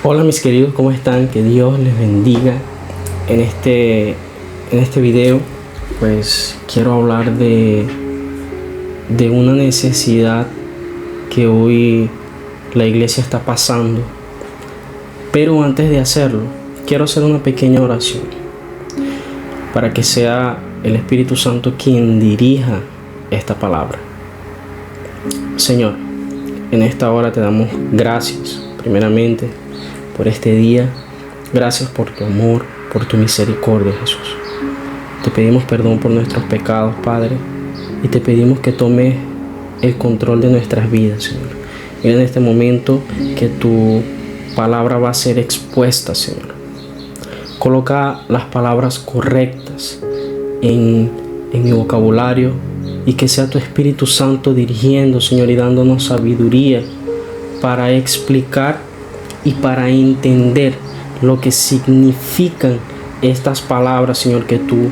Hola mis queridos, ¿cómo están? Que Dios les bendiga. En este video pues quiero hablar de una necesidad que hoy la iglesia está pasando. Pero antes de hacerlo, quiero hacer una pequeña oración para que sea el Espíritu Santo quien dirija esta palabra. Señor, en esta hora te damos gracias primeramente por este día. Gracias por tu amor, por tu misericordia, Jesús. Te pedimos perdón por nuestros pecados, Padre, y te pedimos que tomes el control de nuestras vidas, Señor. Y en este momento que tu palabra va a ser expuesta, Señor. Coloca las palabras correctas en mi vocabulario y que sea tu Espíritu Santo dirigiendo, Señor, y dándonos sabiduría para explicar y para entender lo que significan estas palabras, Señor, que tú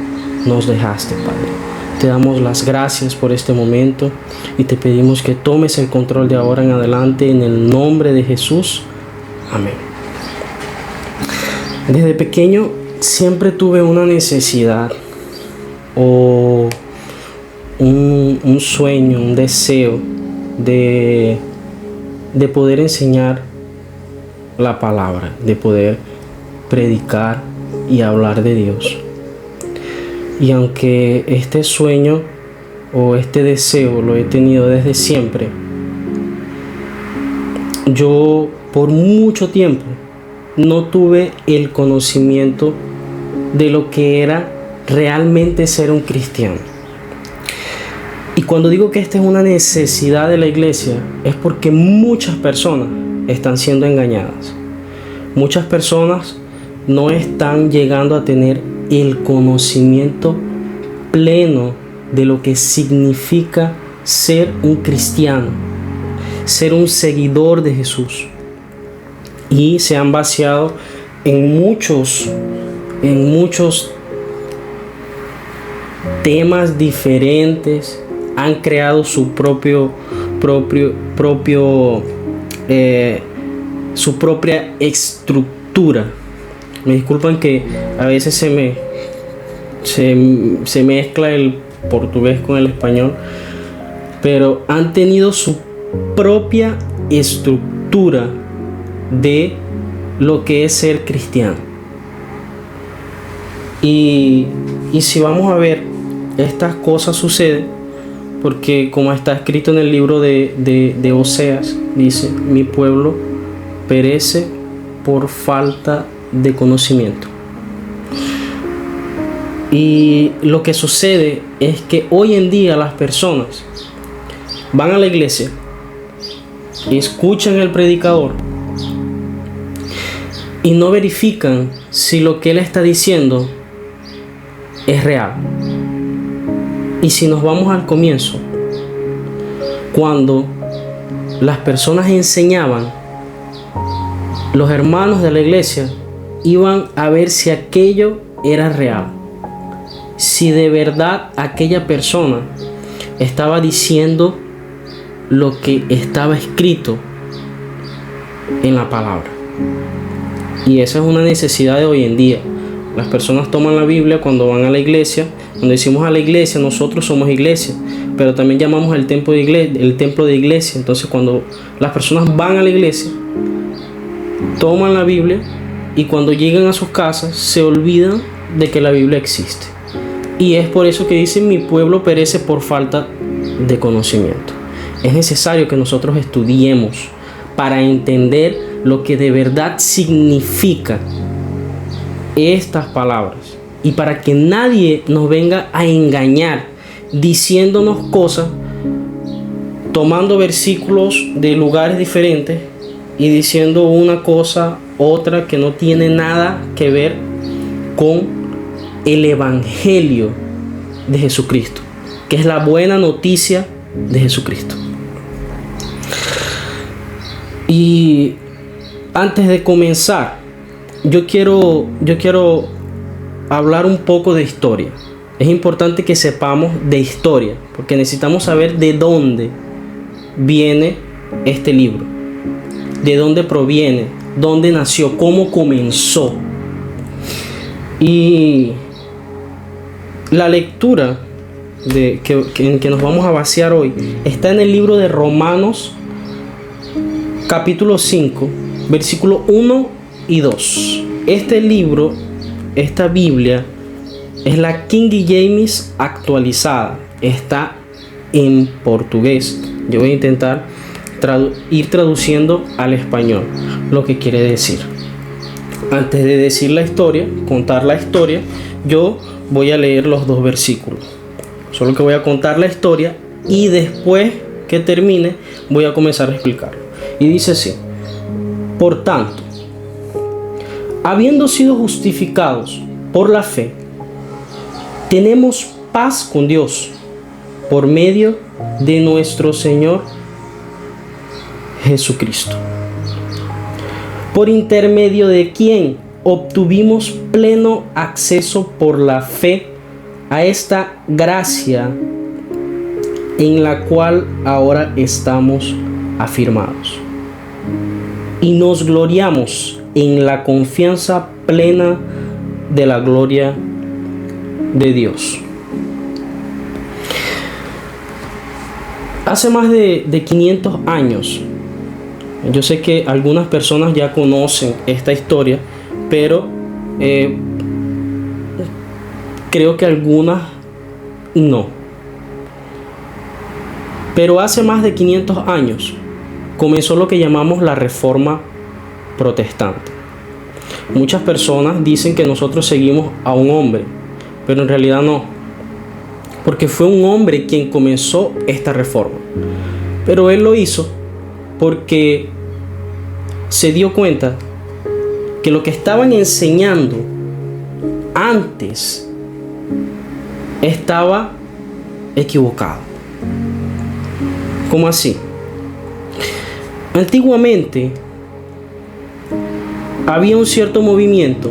nos dejaste, Padre. Te damos las gracias por este momento y te pedimos que tomes el control de ahora en adelante en el nombre de Jesús. Amén. Desde pequeño siempre tuve una necesidad o un sueño, un deseo de poder enseñar la palabra, de poder predicar y hablar de Dios. Y aunque este sueño o este deseo lo he tenido desde siempre, yo por mucho tiempo no tuve el conocimiento de lo que era realmente ser un cristiano. Y cuando digo que esta es una necesidad de la iglesia, es porque muchas personas están siendo engañadas. Muchas personas no están llegando a tener el conocimiento pleno de lo que significa ser un cristiano, ser un seguidor de Jesús. Y se han vaciado en muchos temas diferentes. Han creado su su propia estructura. Me disculpan que a veces se mezcla el portugués con el español, pero han tenido su propia estructura de lo que es ser cristiano. Y si vamos a ver, estas cosas suceden porque, como está escrito en el libro de Oseas, dice: mi pueblo perece por falta de conocimiento. Y lo que sucede es que hoy en día las personas van a la iglesia, escuchan al predicador y no verifican si lo que él está diciendo es real. Y si nos vamos al comienzo, cuando las personas enseñaban, los hermanos de la iglesia iban a ver si aquello era real, si de verdad aquella persona estaba diciendo lo que estaba escrito en la palabra. Y esa es una necesidad de hoy en día. Las personas toman la Biblia cuando van a la iglesia. Cuando decimos a la iglesia, nosotros somos iglesia, pero también llamamos el templo de iglesia. Entonces, cuando las personas van a la iglesia, toman la Biblia y cuando llegan a sus casas se olvidan de que la Biblia existe. Y es por eso que dicen: mi pueblo perece por falta de conocimiento. Es necesario que nosotros estudiemos para entender lo que de verdad significa estas palabras, y para que nadie nos venga a engañar diciéndonos cosas, tomando versículos de lugares diferentes y diciendo una cosa, otra que no tiene nada que ver con el evangelio de Jesucristo, que es la buena noticia de Jesucristo. Y antes de comenzar, yo quiero hablar un poco de historia. Es importante que sepamos de historia, porque necesitamos saber de dónde viene este libro, de dónde proviene dónde nació, cómo comenzó. Y la lectura en que nos vamos a basear hoy está en el libro de Romanos, capítulo 5, versículos 1 y 2. Este libro, esta Biblia, es la King James actualizada. Está en portugués. Yo voy a intentar ir traduciendo al español lo que quiere decir. Antes de decir la historia, contar la historia, yo voy a leer los dos versículos. Solo que voy a contar la historia y después que termine voy a comenzar a explicarlo. Y dice así: por tanto, habiendo sido justificados por la fe, tenemos paz con Dios por medio de nuestro Señor Jesucristo, por intermedio de quien obtuvimos pleno acceso por la fe a esta gracia en la cual ahora estamos afirmados. Y nos gloriamos en la confianza plena de la gloria de Dios. Hace más de 500 años, yo sé que algunas personas ya conocen esta historia, pero creo que algunas no. Pero hace más de 500 años comenzó lo que llamamos la Reforma Protestante. Muchas personas dicen que nosotros seguimos a un hombre, pero en realidad no, porque fue un hombre quien comenzó esta reforma. Pero él lo hizo porque se dio cuenta que lo que estaban enseñando antes estaba equivocado. ¿Cómo así? Antiguamente había un cierto movimiento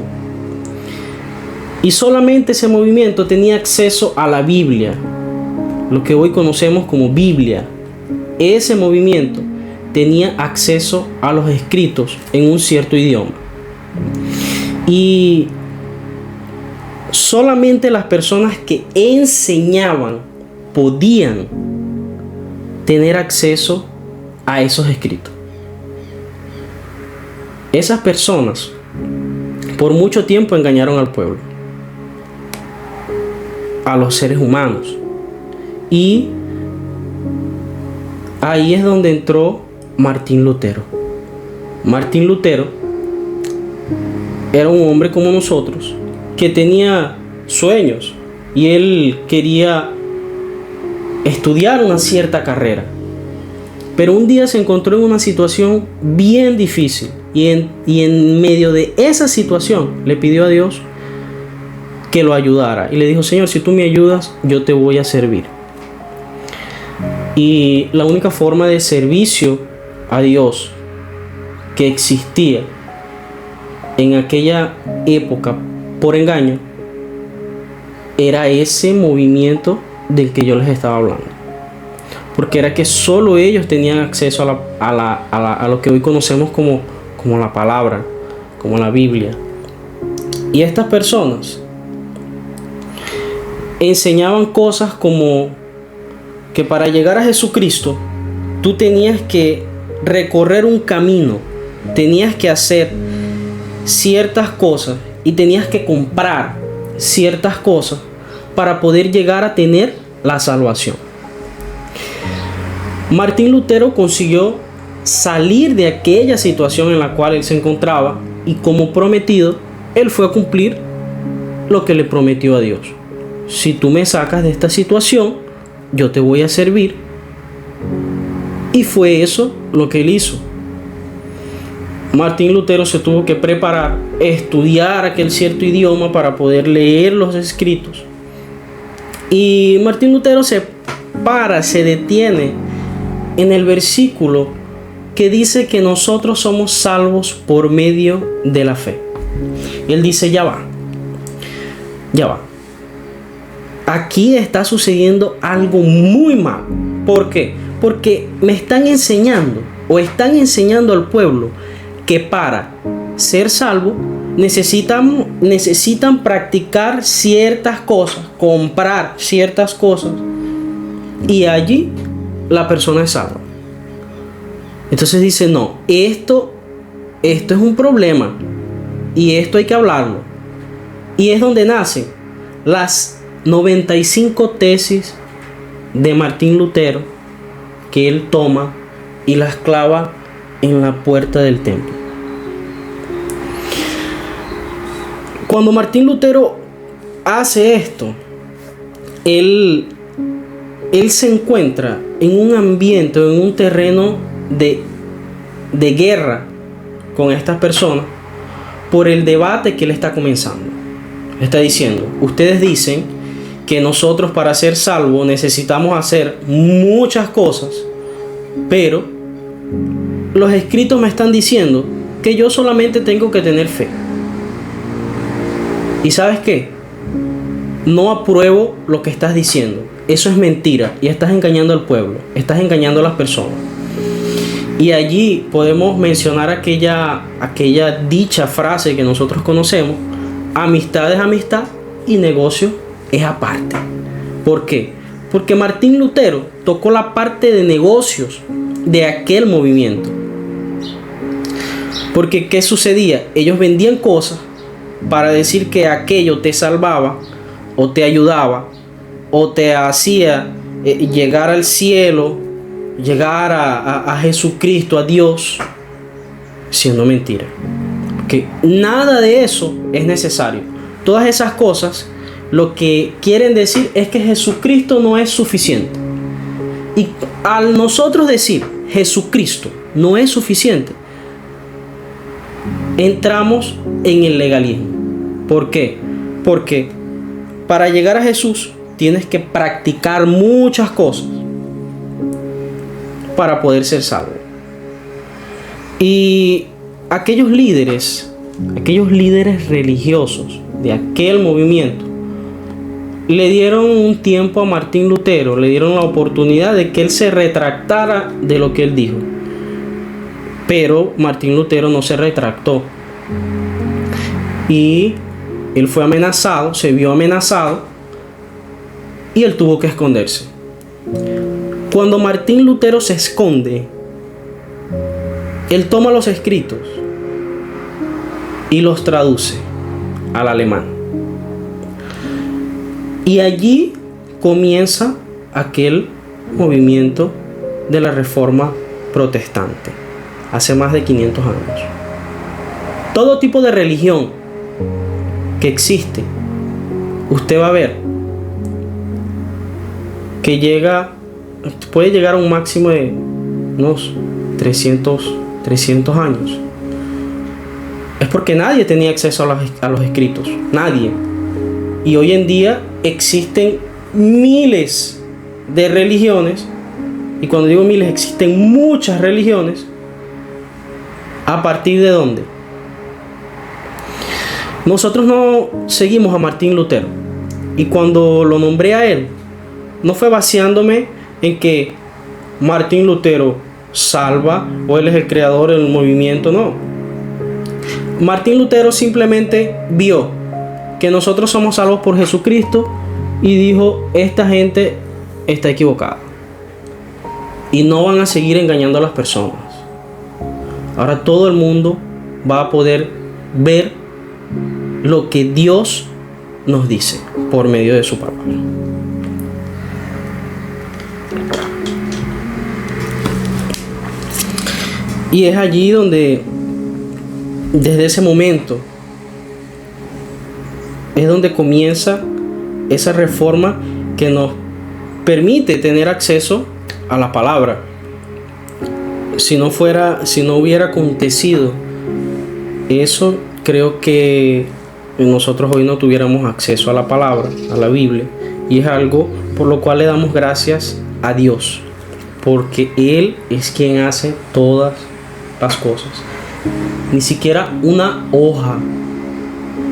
y solamente ese movimiento tenía acceso a la Biblia, lo que hoy conocemos como Biblia. Ese movimiento tenía acceso a los escritos en un cierto idioma. Y solamente las personas que enseñaban podían tener acceso a esos escritos. Esas personas por mucho tiempo engañaron al pueblo, a los seres humanos. Y ahí es donde entró Martín Lutero. Martín Lutero era un hombre como nosotros que tenía sueños y él quería estudiar una cierta carrera, pero un día se encontró en una situación bien difícil y en medio de esa situación le pidió a Dios que lo ayudara y le dijo: Señor, si tú me ayudas, yo te voy a servir. Y la única forma de servicio a Dios que existía en aquella época por engaño era ese movimiento del que yo les estaba hablando, porque era que solo ellos tenían acceso a lo que hoy conocemos como la palabra, como la Biblia. Y estas personas enseñaban cosas como que para llegar a Jesucristo tú tenías que recorrer un camino, tenías que hacer ciertas cosas y tenías que comprar ciertas cosas para poder llegar a tener la salvación. Martín Lutero consiguió salir de aquella situación en la cual él se encontraba y, como prometido, él fue a cumplir lo que le prometió a Dios: si tú me sacas de esta situación, yo te voy a servir. Y fue eso lo que él hizo. Martín Lutero se tuvo que preparar, estudiar aquel cierto idioma para poder leer los escritos. Y Martín Lutero se detiene en el versículo que dice que nosotros somos salvos por medio de la fe. Y él dice: ya va. Aquí está sucediendo algo muy malo. ¿Por qué? Porque me están enseñando, o están enseñando al pueblo, que para ser salvo necesitan practicar ciertas cosas, comprar ciertas cosas, y allí la persona es salva. Entonces dice, no, esto es un problema y esto hay que hablarlo. Y es donde nacen las 95 tesis de Martín Lutero, que él toma y las clava en la puerta del templo. Cuando Martín Lutero hace esto, él se encuentra en un ambiente, en un terreno de guerra con estas personas por el debate que él está comenzando. Está diciendo, ustedes dicen que nosotros para ser salvos necesitamos hacer muchas cosas, pero los escritos me están diciendo que yo solamente tengo que tener fe. ¿Y sabes qué? No apruebo lo que estás diciendo. Eso es mentira y estás engañando al pueblo, estás engañando a las personas. Y allí podemos mencionar aquella dicha frase que nosotros conocemos: amistad es amistad y negocio es aparte. ¿Por qué? Porque Martín Lutero tocó la parte de negocios de aquel movimiento. Porque ¿qué sucedía? Ellos vendían cosas para decir que aquello te salvaba o te ayudaba o te hacía llegar al cielo, llegar a Jesucristo, a Dios, siendo mentira. Que nada de eso es necesario. Todas esas cosas lo que quieren decir es que Jesucristo no es suficiente. Y al nosotros decir Jesucristo no es suficiente, entramos en el legalismo. ¿Por qué? Porque para llegar a Jesús tienes que practicar muchas cosas para poder ser salvo. Y aquellos líderes religiosos de aquel movimiento le dieron un tiempo a Martín Lutero, le dieron la oportunidad de que él se retractara de lo que él dijo. Pero Martín Lutero no se retractó. Y él fue amenazado, se vio amenazado, y él tuvo que esconderse. Cuando Martín Lutero se esconde, él toma los escritos y los traduce al alemán. Y allí comienza aquel movimiento de la Reforma Protestante, hace más de 500 años. Todo tipo de religión que existe, usted va a ver que puede llegar a un máximo de unos 300 años. Es porque nadie tenía acceso a los escritos, nadie. Y hoy en día existen miles de religiones, y cuando digo miles, existen muchas religiones. ¿A partir de dónde? Nosotros no seguimos a Martín Lutero, y cuando lo nombré a él, no fue vaciándome en que Martín Lutero salva o él es el creador del movimiento, no. Martín Lutero simplemente vio que nosotros somos salvos por Jesucristo y dijo, esta gente está equivocada y no van a seguir engañando a las personas. Ahora todo el mundo va a poder ver lo que Dios nos dice por medio de su palabra. Y es allí donde, desde ese momento, es donde comienza esa reforma que nos permite tener acceso a la palabra. Si no hubiera acontecido eso, creo que nosotros hoy no tuviéramos acceso a la palabra, a la Biblia. Y es algo por lo cual le damos gracias a Dios, porque Él es quien hace todas las cosas. Ni siquiera una hoja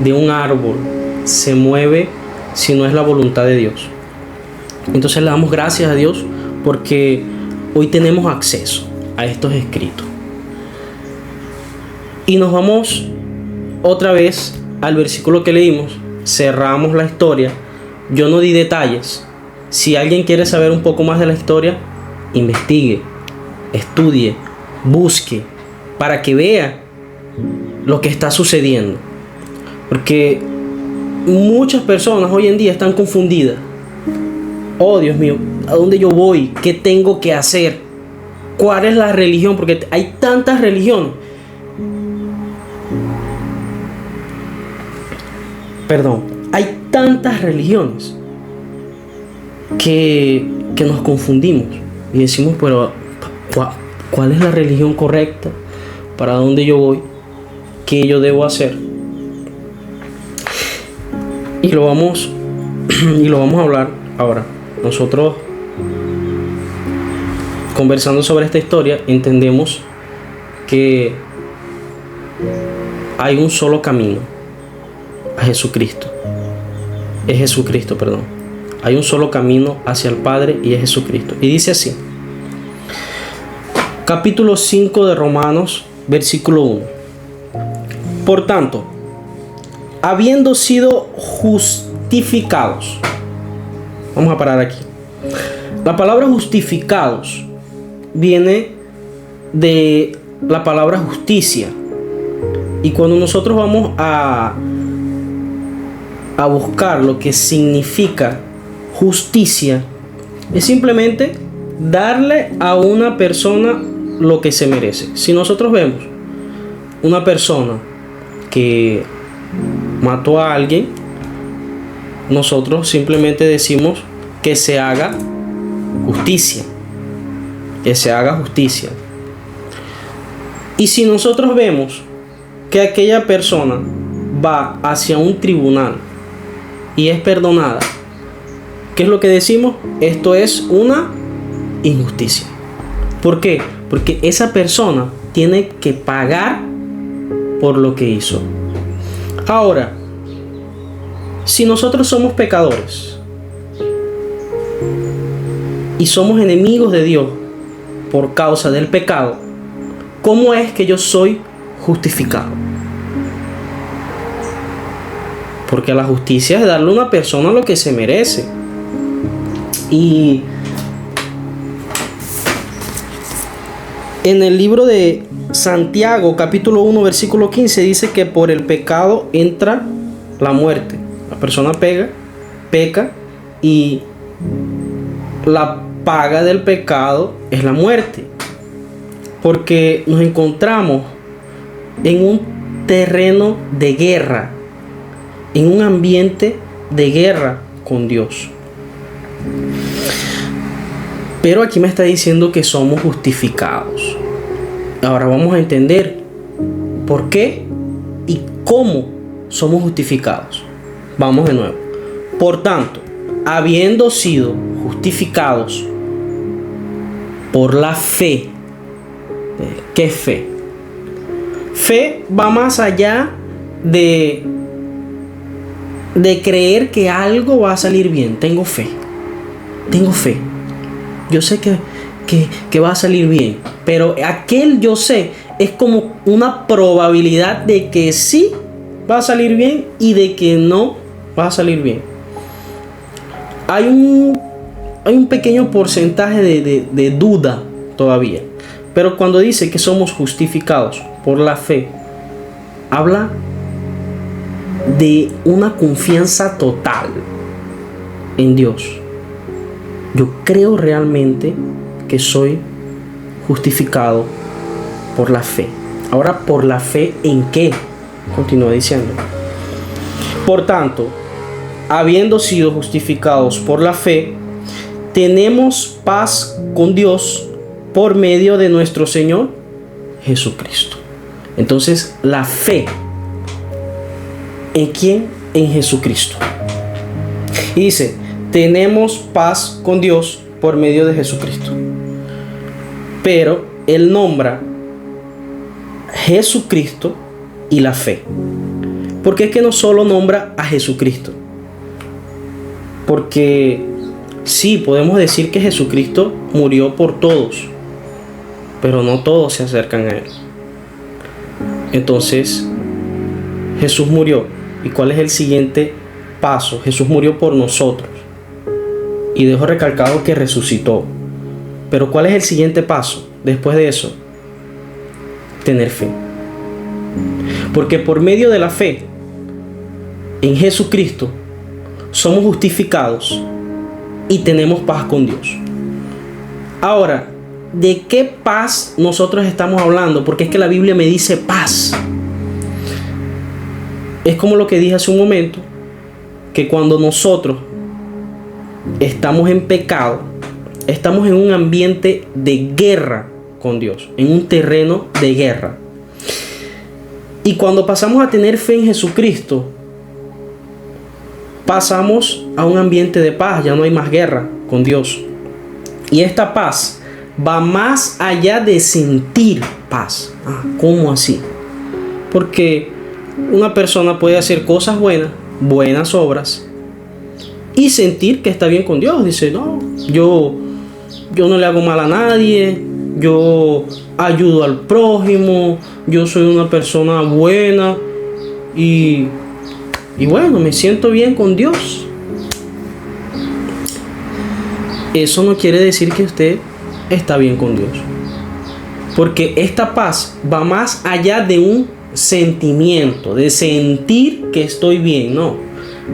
de un árbol se mueve si no es la voluntad de Dios. Entonces le damos gracias a Dios porque hoy tenemos acceso a estos escritos. Y nos vamos otra vez al versículo que leímos. Cerramos la historia. Yo no di detalles. Si alguien quiere saber un poco más de la historia, investigue, estudie, busque, para que vea lo que está sucediendo. Porque muchas personas hoy en día están confundidas. Oh, Dios mío, ¿a dónde yo voy? ¿Qué tengo que hacer? ¿Cuál es la religión? Porque hay tantas religiones. Hay tantas religiones que nos confundimos y decimos, pero ¿cuál es la religión correcta? ¿Para dónde yo voy? ¿Qué yo debo hacer? Y lo vamos a hablar ahora. Nosotros, conversando sobre esta historia, entendemos que hay un solo camino a Jesucristo. Es Jesucristo, perdón. Hay un solo camino hacia el Padre y es Jesucristo. Y dice así. Capítulo 5 de Romanos, versículo 1. Por tanto, habiendo sido justificados. Vamos a parar aquí. La palabra justificados viene de la palabra justicia. Y cuando nosotros vamos a buscar lo que significa justicia, es simplemente darle a una persona lo que se merece. Si nosotros vemos una persona que mató a alguien, nosotros simplemente decimos que se haga justicia. Que se haga justicia. Y si nosotros vemos que aquella persona va hacia un tribunal y es perdonada, ¿qué es lo que decimos? Esto es una injusticia. ¿Por qué? Porque esa persona tiene que pagar por lo que hizo. Ahora, si nosotros somos pecadores y somos enemigos de Dios por causa del pecado, ¿cómo es que yo soy justificado? Porque la justicia es darle a una persona lo que se merece. Y en el libro de Santiago, capítulo 1, versículo 15, dice que por el pecado entra la muerte. La persona peca y la paga del pecado es la muerte. Porque nos encontramos en un terreno de guerra, en un ambiente de guerra con Dios. Pero aquí me está diciendo que somos justificados. Ahora vamos a entender por qué y cómo somos justificados. Vamos de nuevo. Por tanto, habiendo sido justificados por la fe. ¿Qué es fe? Fe va más allá de creer que algo va a salir bien. Tengo fe. Yo sé que va a salir bien. Pero aquel yo sé es como una probabilidad de que sí va a salir bien y de que no va a salir bien. Hay un pequeño porcentaje de duda todavía. Pero cuando dice que somos justificados por la fe, habla de una confianza total en Dios. Yo creo realmente que soy justificado por la fe. Ahora, ¿por la fe en qué? Continúa diciendo. Por tanto, habiendo sido justificados por la fe, tenemos paz con Dios por medio de nuestro Señor Jesucristo. Entonces, la fe, ¿en quién? En Jesucristo. Y dice, tenemos paz con Dios por medio de Jesucristo. Pero Él nombra Jesucristo y la fe. Porque es que no solo nombra a Jesucristo. Porque sí, podemos decir que Jesucristo murió por todos, pero no todos se acercan a Él. Entonces, Jesús murió. ¿Y cuál es el siguiente paso? Jesús murió por nosotros. Y dejo recalcado que resucitó. Pero ¿cuál es el siguiente paso después de eso? Tener fe. Porque por medio de la fe en Jesucristo somos justificados y tenemos paz con Dios. Ahora, ¿de qué paz nosotros estamos hablando? Porque es que la Biblia me dice paz. Es como lo que dije hace un momento, que cuando nosotros estamos en pecado, estamos en un ambiente de guerra con Dios, en un terreno de guerra. Y cuando pasamos a tener fe en Jesucristo, pasamos a un ambiente de paz, ya no hay más guerra con Dios. Y esta paz va más allá de sentir paz. ¿Cómo así? Porque una persona puede hacer cosas buenas, buenas obras, y sentir que está bien con Dios. Dice, no, yo no le hago mal a nadie, yo ayudo al prójimo, yo soy una persona buena y bueno, me siento bien con Dios. Eso no quiere decir que usted está bien con Dios, porque esta paz va más allá de un sentimiento, de sentir que estoy bien. No,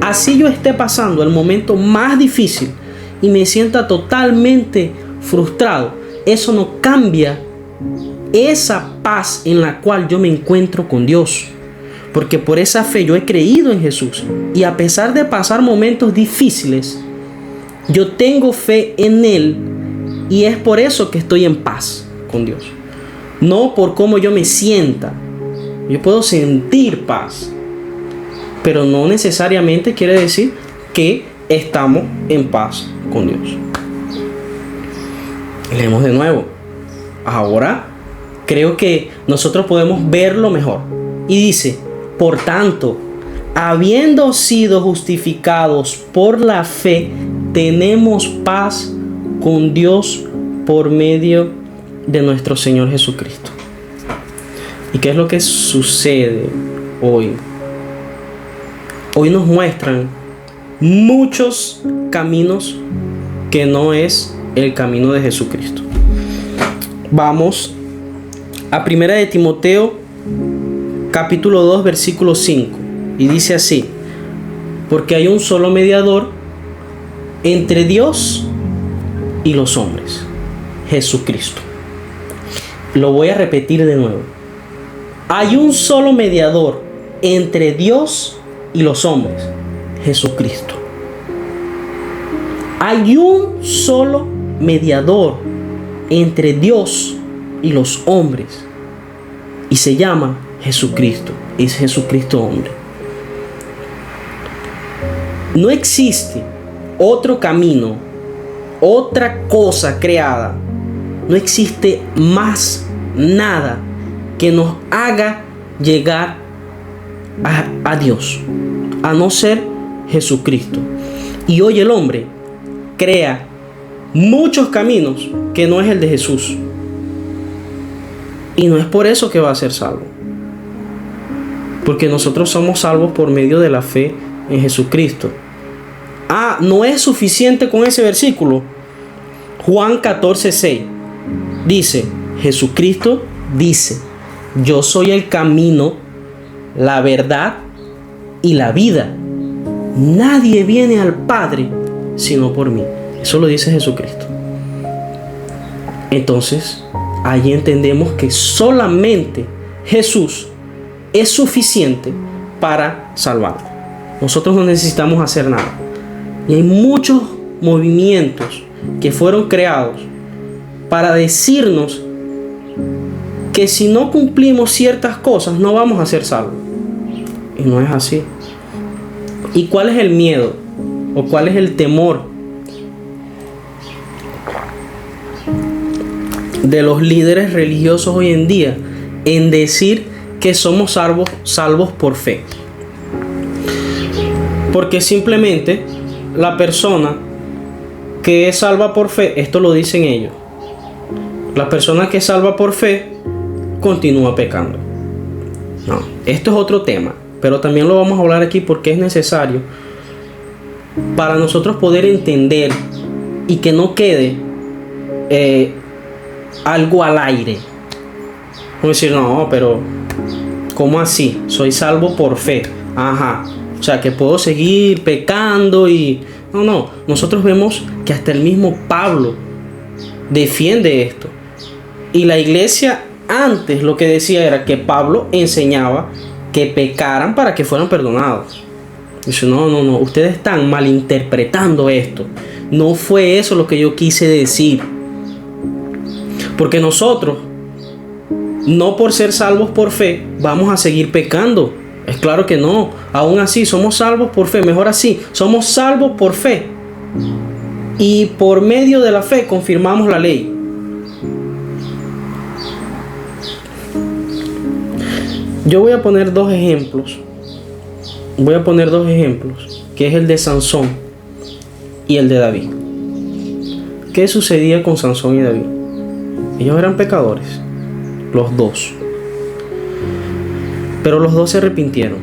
así yo esté pasando el momento más difícil y me sienta totalmente frustrado, eso no cambia esa paz en la cual yo me encuentro con Dios, porque por esa fe yo he creído en Jesús, y a pesar de pasar momentos difíciles, yo tengo fe en Él, y es por eso que estoy en paz con Dios, no por cómo yo me sienta. Yo puedo sentir paz, pero no necesariamente quiere decir que estamos en paz con Dios. Leemos de nuevo. Ahora creo que nosotros podemos verlo mejor. Y dice, por tanto, habiendo sido justificados por la fe, tenemos paz con Dios por medio de nuestro Señor Jesucristo. ¿Y qué es lo que sucede hoy? Hoy nos muestran muchos caminos que no es el camino de Jesucristo. Vamos a 1 de Timoteo capítulo 2 versículo 5, y dice así: porque hay un solo mediador entre Dios y los hombres, Jesucristo. Lo voy a repetir de nuevo. Hay un solo mediador entre Dios y los hombres, Jesucristo. Hay un solo mediador entre Dios y los hombres, y se llama Jesucristo. Es Jesucristo hombre. No existe otro camino, otra cosa creada. No existe más nada que nos haga llegar a Dios, a no ser Jesucristo. Y hoy el hombre crea muchos caminos que no es el de Jesús, y no es por eso que va a ser salvo, porque nosotros somos salvos por medio de la fe en Jesucristo. No es suficiente con ese versículo. Juan 14:6 dice, Jesucristo dice: yo soy el camino, la verdad y la vida. Nadie viene al Padre sino por mí. Eso lo dice Jesucristo. Entonces, ahí entendemos que solamente Jesús es suficiente para salvarnos. Nosotros no necesitamos hacer nada. Y hay muchos movimientos que fueron creados para decirnos que si no cumplimos ciertas cosas no vamos a ser salvos. Y no es así. ¿Y cuál es el miedo? ¿O cuál es el temor de los líderes religiosos hoy en día en decir que somos salvos por fe? Porque simplemente la persona que es salva por fe, esto lo dicen ellos, la persona que es salva por fe continúa pecando. No, esto es otro tema, pero también lo vamos a hablar aquí porque es necesario para nosotros poder entender y que no quede algo al aire. Vamos a decir, no, pero ¿cómo así? Soy salvo por fe. Ajá. O sea, que puedo seguir pecando y... No. Nosotros vemos que hasta el mismo Pablo defiende esto. Y la iglesia antes lo que decía era que Pablo enseñaba que pecaran para que fueran perdonados. Dice, no. Ustedes están malinterpretando esto. No fue eso lo que yo quise decir. Porque nosotros, no por ser salvos por fe, vamos a seguir pecando. Es claro que no. Aún así, somos salvos por fe. Mejor así, somos salvos por fe. Y por medio de la fe confirmamos la ley. Yo voy a poner dos ejemplos. Que es el de Sansón y el de David. ¿Qué sucedía con Sansón y David? Ellos eran pecadores, los dos. Pero los dos se arrepintieron.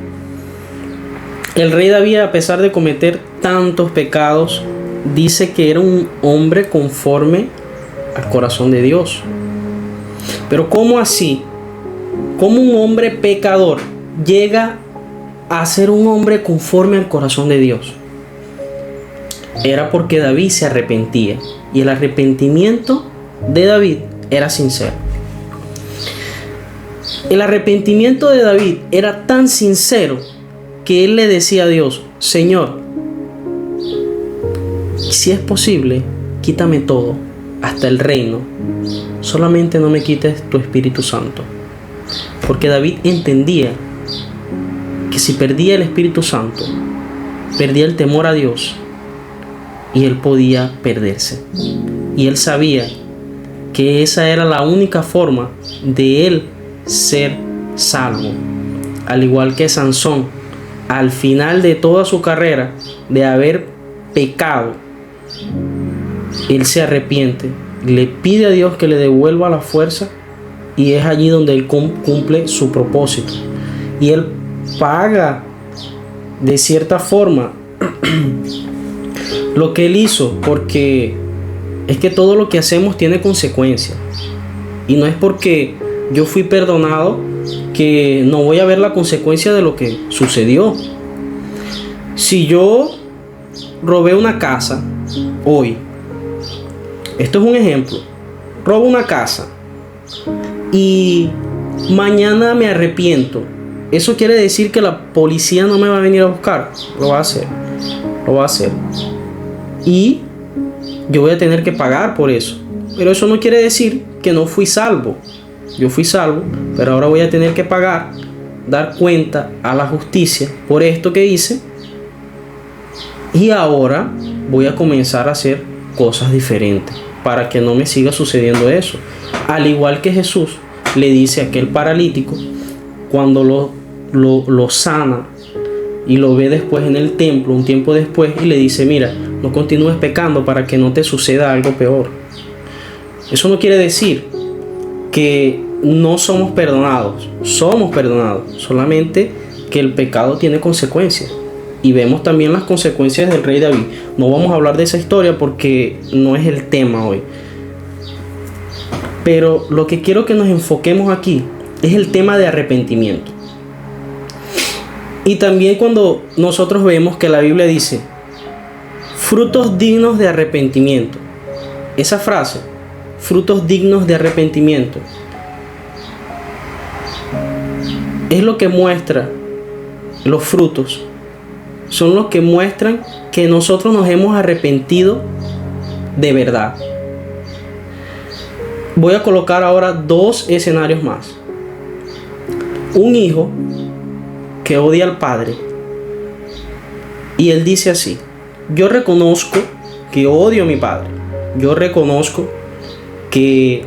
El rey David, a pesar de cometer tantos pecados, dice que era un hombre conforme al corazón de Dios. Pero ¿cómo así? ¿Cómo un hombre pecador llega a ser un hombre conforme al corazón de Dios? Era porque David se arrepentía. Y el arrepentimiento de David era sincero. El arrepentimiento de David era tan sincero que él le decía a Dios, Señor, si es posible, quítame todo, hasta el reino. Solamente no me quites tu Espíritu Santo. Porque David entendía que si perdía el Espíritu Santo, perdía el temor a Dios y él podía perderse. Y él sabía que esa era la única forma de él ser salvo. Al igual que Sansón, al final de toda su carrera de haber pecado, él se arrepiente, le pide a Dios que le devuelva la fuerza y es allí donde él cumple su propósito. Y él paga de cierta forma lo que él hizo, porque es que todo lo que hacemos tiene consecuencias. Y no es porque yo fui perdonado que no voy a ver la consecuencia de lo que sucedió. Si yo robé una casa hoy, esto es un ejemplo, robo una casa y mañana me arrepiento, ¿eso quiere decir que la policía no me va a venir a buscar? Lo va a hacer. Y yo voy a tener que pagar por eso. Pero eso no quiere decir que no fui salvo. Yo fui salvo, pero ahora voy a tener que pagar, dar cuenta a la justicia por esto que hice. Y ahora voy a comenzar a hacer cosas diferentes para que no me siga sucediendo eso. Al igual que Jesús le dice a aquel paralítico cuando lo sana y lo ve después en el templo, un tiempo después, y le dice, mira, no continúes pecando para que no te suceda algo peor. Eso no quiere decir que no somos perdonados. Somos perdonados, solamente que el pecado tiene consecuencias. Y vemos también las consecuencias del rey David. No vamos a hablar de esa historia porque no es el tema hoy. Pero lo que quiero que nos enfoquemos aquí es el tema de arrepentimiento. Y también cuando nosotros vemos que la Biblia dice frutos dignos de arrepentimiento. Esa frase, frutos dignos de arrepentimiento, es lo que muestra los frutos. Son los que muestran que nosotros nos hemos arrepentido de verdad. Voy a colocar ahora dos escenarios más. Un hijo que odia al padre y él dice así: yo reconozco que odio a mi padre, yo reconozco que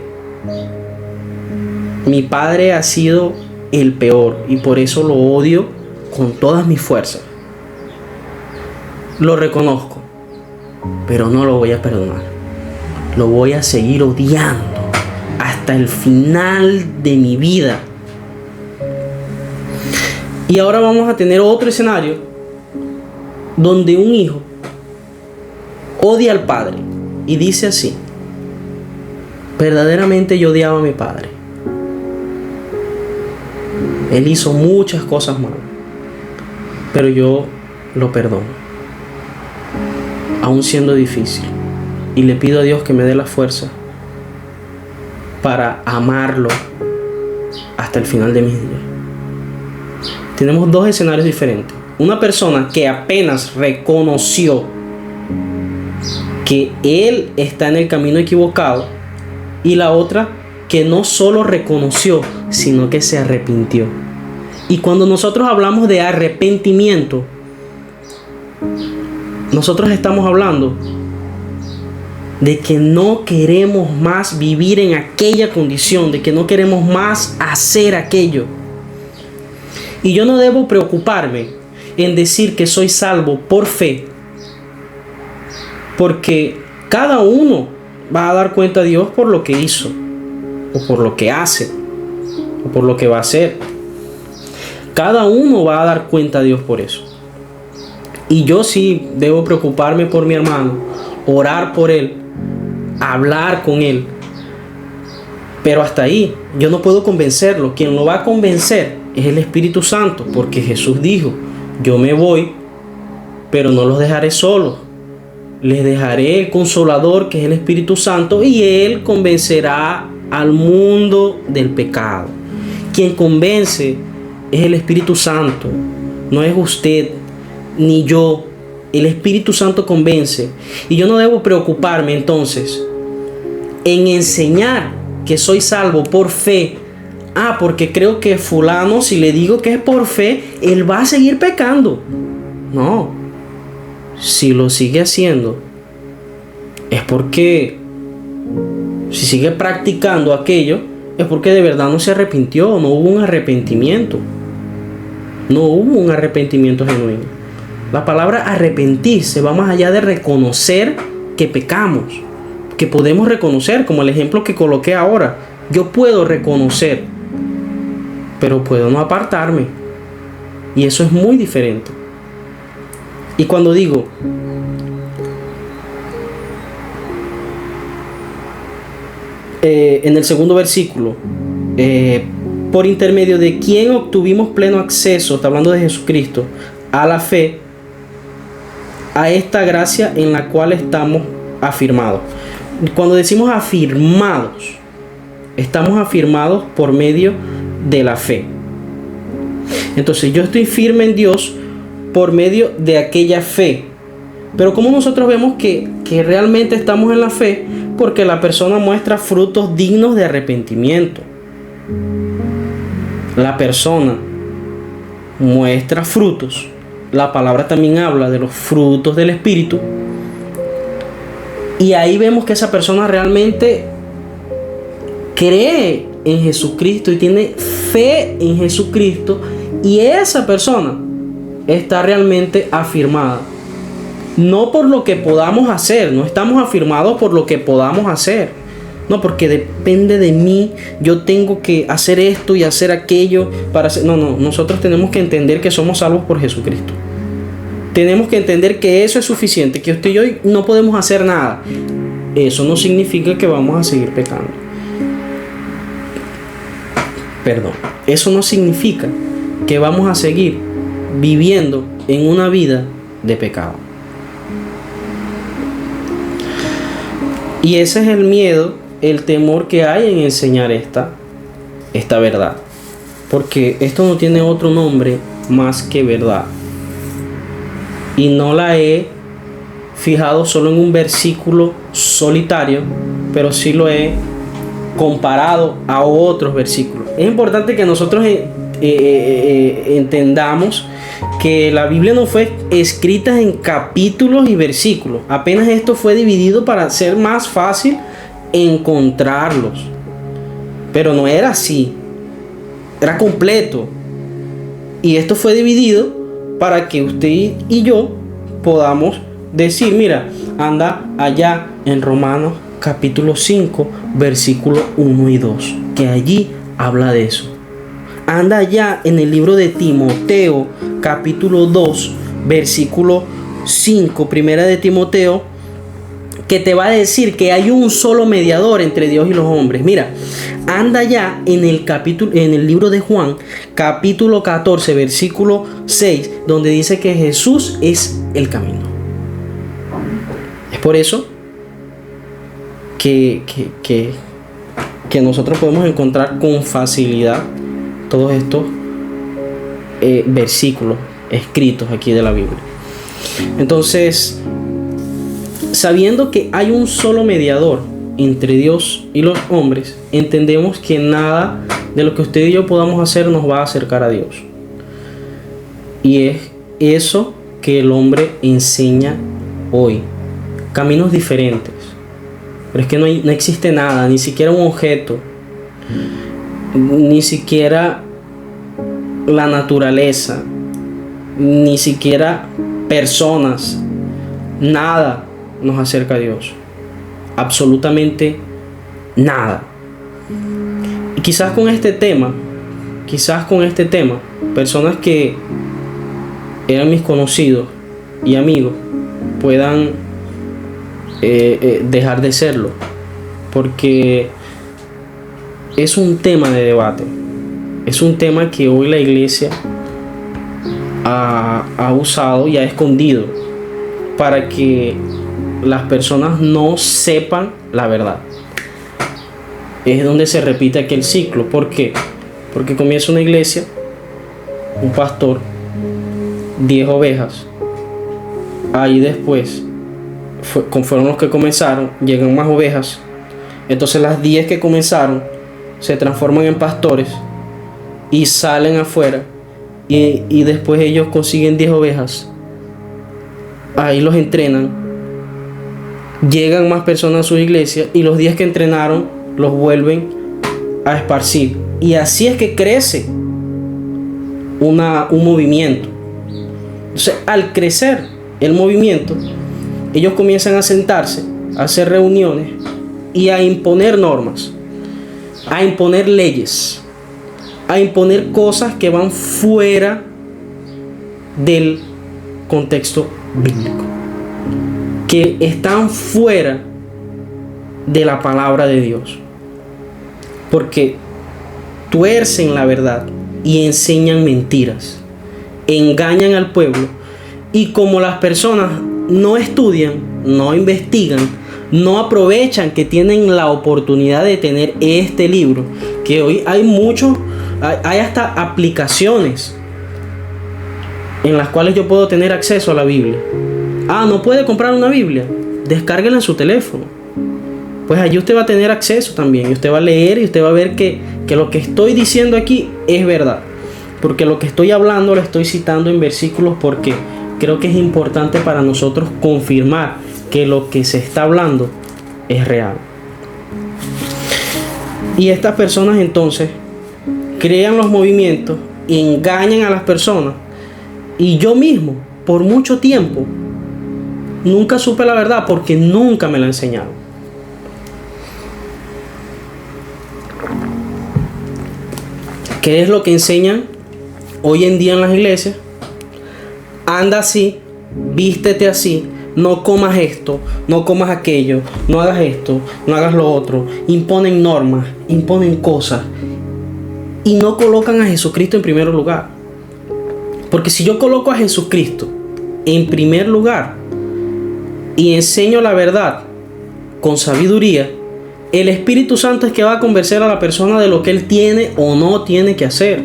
mi padre ha sido el peor y por eso lo odio con todas mis fuerzas. Lo reconozco, pero no lo voy a perdonar. Lo voy a seguir odiando hasta el final de mi vida. Y ahora vamos a tener otro escenario donde un hijo odia al padre y dice así: verdaderamente yo odiaba a mi padre. Él hizo muchas cosas malas, pero yo lo perdono, aún siendo difícil. Y le pido a Dios que me dé la fuerza para amarlo hasta el final de mis días. Tenemos dos escenarios diferentes. Una persona que apenas reconoció que él está en el camino equivocado, y la otra que no solo reconoció, sino que se arrepintió. Y cuando nosotros hablamos de arrepentimiento, nosotros estamos hablando de que no queremos más vivir en aquella condición, de que no queremos más hacer aquello. Y yo no debo preocuparme en decir que soy salvo por fe, porque cada uno va a dar cuenta a Dios por lo que hizo, o por lo que hace, o por lo que va a hacer. Cada uno va a dar cuenta a Dios por eso. Y yo sí debo preocuparme por mi hermano, orar por él, hablar con él. Pero hasta ahí, yo no puedo convencerlo. Quien lo va a convencer es el Espíritu Santo, porque Jesús dijo: yo me voy, pero no los dejaré solos. Les dejaré el Consolador, que es el Espíritu Santo, y Él convencerá al mundo del pecado. Quien convence es el Espíritu Santo, no es usted ni yo. El Espíritu Santo convence. Y yo no debo preocuparme entonces en enseñar que soy salvo por fe. Porque creo que fulano, si le digo que es por fe, él va a seguir pecando. No. Si lo sigue haciendo, es porque, si sigue practicando aquello, es porque de verdad no se arrepintió. No hubo un arrepentimiento. No hubo un arrepentimiento genuino. La palabra arrepentirse va más allá de reconocer que pecamos, que podemos reconocer, como el ejemplo que coloqué ahora. Yo puedo reconocer, pero puedo no apartarme, y eso es muy diferente. Y cuando digo en el segundo versículo, por intermedio de quien obtuvimos pleno acceso, está hablando de Jesucristo, a la fe, a esta gracia en la cual estamos afirmados. Cuando decimos afirmados, estamos afirmados por medio de la fe. Entonces yo estoy firme en Dios por medio de aquella fe. Pero ¿cómo nosotros vemos que realmente estamos en la fe? Porque la persona muestra frutos dignos de arrepentimiento. La persona muestra frutos. La palabra también habla de los frutos del Espíritu. Y ahí vemos que esa persona realmente cree en Jesucristo y tiene fe en Jesucristo. Y esa persona está realmente afirmada. No por lo que podamos hacer. No estamos afirmados por lo que podamos hacer. No, porque depende de mí. Yo tengo que hacer esto y hacer aquello para hacer... No. Nosotros tenemos que entender que somos salvos por Jesucristo. Tenemos que entender que eso es suficiente. Que usted y yo no podemos hacer nada. Eso no significa que vamos a seguir pecando. Perdón. Eso no significa que vamos a seguir viviendo en una vida de pecado. Y ese es el miedo, el temor que hay en enseñar esta verdad. Porque esto no tiene otro nombre más que verdad. Y no la he fijado solo en un versículo solitario, pero sí lo he comparado a otros versículos. Es importante que nosotros entendamos que la Biblia no fue escrita en capítulos y versículos. Apenas esto fue dividido para ser más fácil encontrarlos. Pero no era así. Era completo. Y esto fue dividido para que usted y yo podamos decir, mira, anda allá en Romanos capítulo 5, versículos 1 y 2, que allí habla de eso. anda ya en el libro de Timoteo, capítulo 2, versículo 5, primera de Timoteo, que te va a decir que hay un solo mediador entre Dios y los hombres. Mira, anda ya en el libro de Juan, capítulo 14, versículo 6, donde dice que Jesús es el camino. Es por eso que nosotros podemos encontrar con facilidad todos estos versículos escritos aquí de la Biblia. Entonces, sabiendo que hay un solo mediador entre Dios y los hombres, entendemos que nada de lo que usted y yo podamos hacer nos va a acercar a Dios. Y es eso que el hombre enseña hoy. Caminos diferentes. Pero es que no existe nada, ni siquiera un objeto, ni siquiera la naturaleza, ni siquiera personas, nada nos acerca a Dios. Absolutamente nada. Y quizás con este tema, personas que eran mis conocidos y amigos puedan dejar de serlo, porque es un tema de debate, es un tema que hoy la iglesia ha usado y ha escondido para que las personas no sepan la verdad. Es donde se repite aquel ciclo. ¿Por qué? Porque comienza una iglesia, un pastor, 10 ovejas, ahí después fueron los que comenzaron, llegan más ovejas, entonces las 10 que comenzaron se transforman en pastores y salen afuera, y después ellos consiguen 10 ovejas, ahí los entrenan, llegan más personas a su iglesia y los 10 que entrenaron los vuelven a esparcir, y así es que crece un movimiento. Entonces, al crecer el movimiento, ellos comienzan a sentarse, a hacer reuniones y a imponer normas, a imponer leyes, a imponer cosas que van fuera del contexto bíblico, que están fuera de la palabra de Dios, porque tuercen la verdad y enseñan mentiras, engañan al pueblo, y como las personas no estudian, no investigan, no aprovechan que tienen la oportunidad de tener este libro, que hoy hay hasta aplicaciones en las cuales yo puedo tener acceso a la Biblia. ¿No puede comprar una Biblia? Descárguela en su teléfono. Pues allí usted va a tener acceso también, y usted va a leer y usted va a ver que lo que estoy diciendo aquí es verdad, porque lo que estoy hablando lo estoy citando en versículos, porque creo que es importante para nosotros confirmar que lo que se está hablando es real. Y estas personas entonces crean los movimientos, engañan a las personas, y yo mismo por mucho tiempo nunca supe la verdad porque nunca me la enseñaron. ¿Qué es lo que enseñan hoy en día en las iglesias? Anda así, vístete así, no comas esto, no comas aquello, no hagas esto, no hagas lo otro. Imponen normas, imponen cosas, y no colocan a Jesucristo en primer lugar. Porque si yo coloco a Jesucristo en primer lugar y enseño la verdad con sabiduría, el Espíritu Santo es que va a convencer a la persona de lo que él tiene o no tiene que hacer.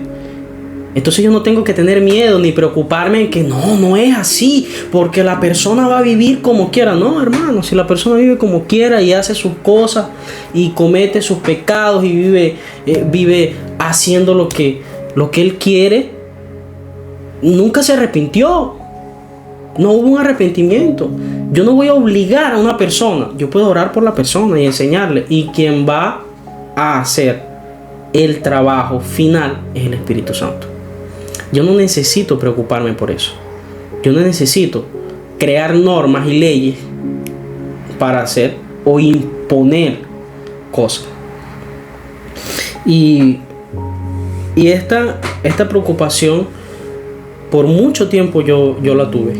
Entonces yo no tengo que tener miedo ni preocuparme en que no es así, porque la persona va a vivir como quiera. No, hermano, si la persona vive como quiera y hace sus cosas y comete sus pecados y vive haciendo lo que él quiere, nunca se arrepintió. No hubo un arrepentimiento. Yo no voy a obligar a una persona. Yo puedo orar por la persona y enseñarle, y quien va a hacer el trabajo final es el Espíritu Santo. Yo no necesito preocuparme por eso. Yo no necesito crear normas y leyes para hacer o imponer cosas. Y Y esta preocupación por mucho tiempo yo la tuve.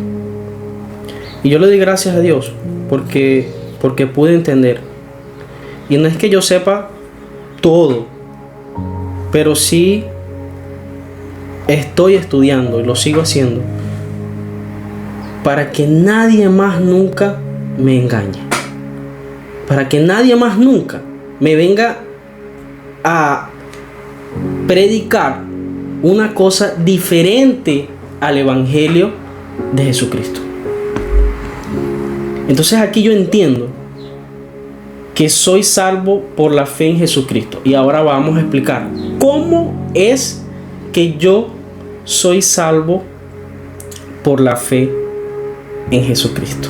Y yo le di gracias a Dios porque pude entender. Y no es que yo sepa todo, pero sí estoy estudiando y lo sigo haciendo para que nadie más nunca me engañe. Para que nadie más nunca me venga a predicar una cosa diferente al Evangelio de Jesucristo. Entonces aquí yo entiendo que soy salvo por la fe en Jesucristo. Y ahora vamos a explicar cómo es que yo soy salvo por la fe en Jesucristo.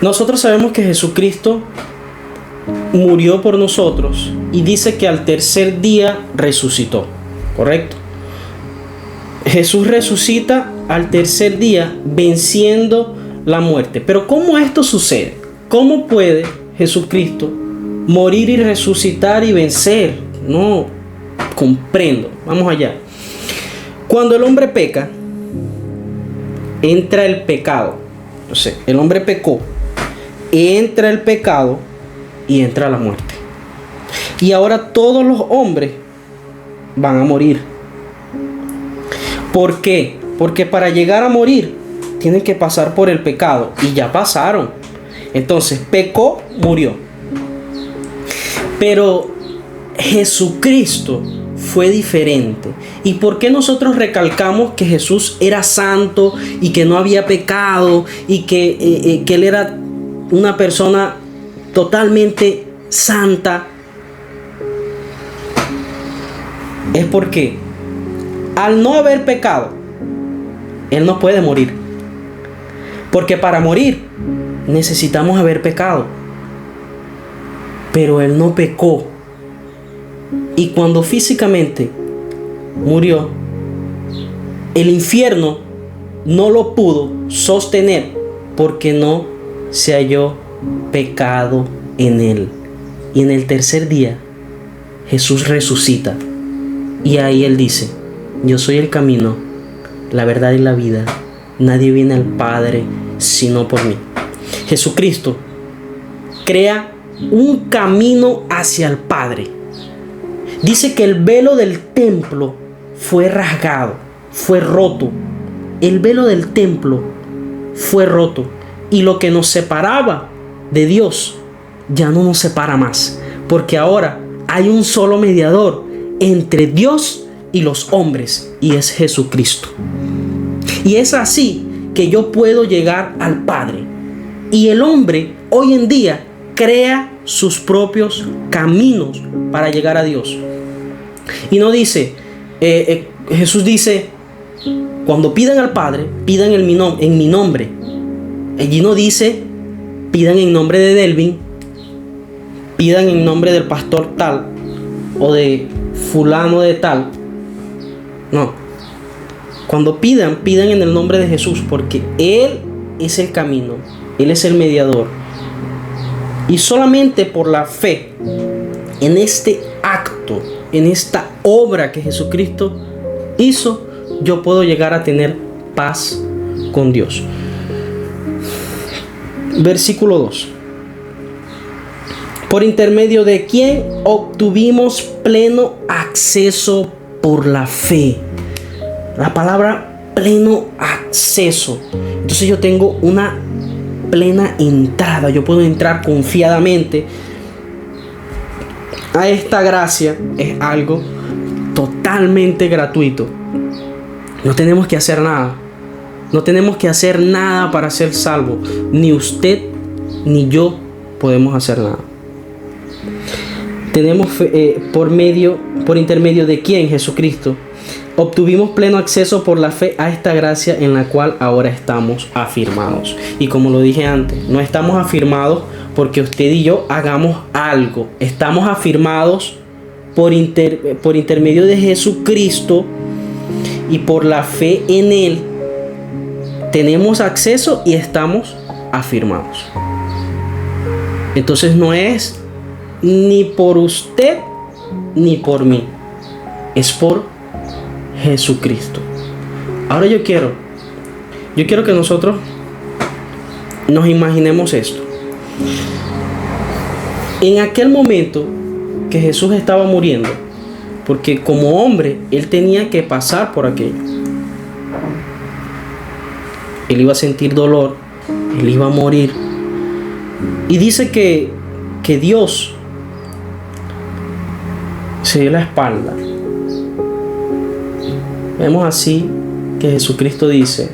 Nosotros sabemos que Jesucristo murió por nosotros y dice que al tercer día resucitó, ¿correcto? Jesús resucita al tercer día venciendo la muerte. Pero ¿cómo esto sucede? ¿Cómo puede Jesucristo morir y resucitar y vencer? No comprendo. Vamos allá. Cuando el hombre peca, entra el pecado. Entonces, el hombre pecó, entra el pecado y entra la muerte. Y ahora todos los hombres van a morir. ¿Por qué? Porque para llegar a morir tienen que pasar por el pecado y ya pasaron. Entonces pecó, murió. Pero Jesucristo fue diferente. ¿Y por qué nosotros recalcamos que Jesús era santo y que no había pecado y que Él era una persona totalmente santa? Es porque al no haber pecado, Él no puede morir. Porque para morir necesitamos haber pecado. Pero Él no pecó. Y cuando físicamente murió, el infierno no lo pudo sostener porque no se halló pecado en Él. Y en el tercer día Jesús resucita. Y ahí Él dice: yo soy el camino, la verdad y la vida. Nadie viene al Padre sino por mí. Jesucristo crea un camino hacia el Padre. Dice que el velo del templo fue rasgado, fue roto. El velo del templo fue roto. Y lo que nos separaba de Dios ya no nos separa más. Porque ahora hay un solo mediador entre Dios y los hombres, y es Jesucristo. Y es así que yo puedo llegar al Padre. Y el hombre hoy en día crea sus propios caminos para llegar a Dios. Y no dice, Jesús dice, cuando pidan al Padre, pidan en mi nombre. Allí no dice, pidan en nombre de Delvin, pidan en nombre del pastor tal o de fulano de tal. No. Cuando pidan en el nombre de Jesús, porque Él es el camino, Él es el mediador. Y solamente por la fe en este acto, en esta obra que Jesucristo hizo, yo puedo llegar a tener paz con Dios. Versículo 2. Por intermedio de quien obtuvimos pleno acceso por la fe. La palabra pleno acceso. Entonces yo tengo una plena entrada. Yo puedo entrar confiadamente a esta gracia. Es algo totalmente gratuito. No tenemos que hacer nada. No tenemos que hacer nada para ser salvos. Ni usted ni yo podemos hacer nada. Tenemos por intermedio de quien, Jesucristo, obtuvimos pleno acceso por la fe a esta gracia en la cual ahora estamos afirmados. Y como lo dije antes, no estamos afirmados porque usted y yo hagamos algo. Estamos afirmados por intermedio de Jesucristo, y por la fe en Él tenemos acceso y estamos afirmados. Entonces no es ni por usted ni por mí, es por Jesucristo. Ahora yo quiero que nosotros nos imaginemos esto. En aquel momento que Jesús estaba muriendo, porque como hombre Él tenía que pasar por aquello. Él iba a sentir dolor, Él iba a morir. Y dice que Dios se dio la espalda. Vemos así que Jesucristo dice: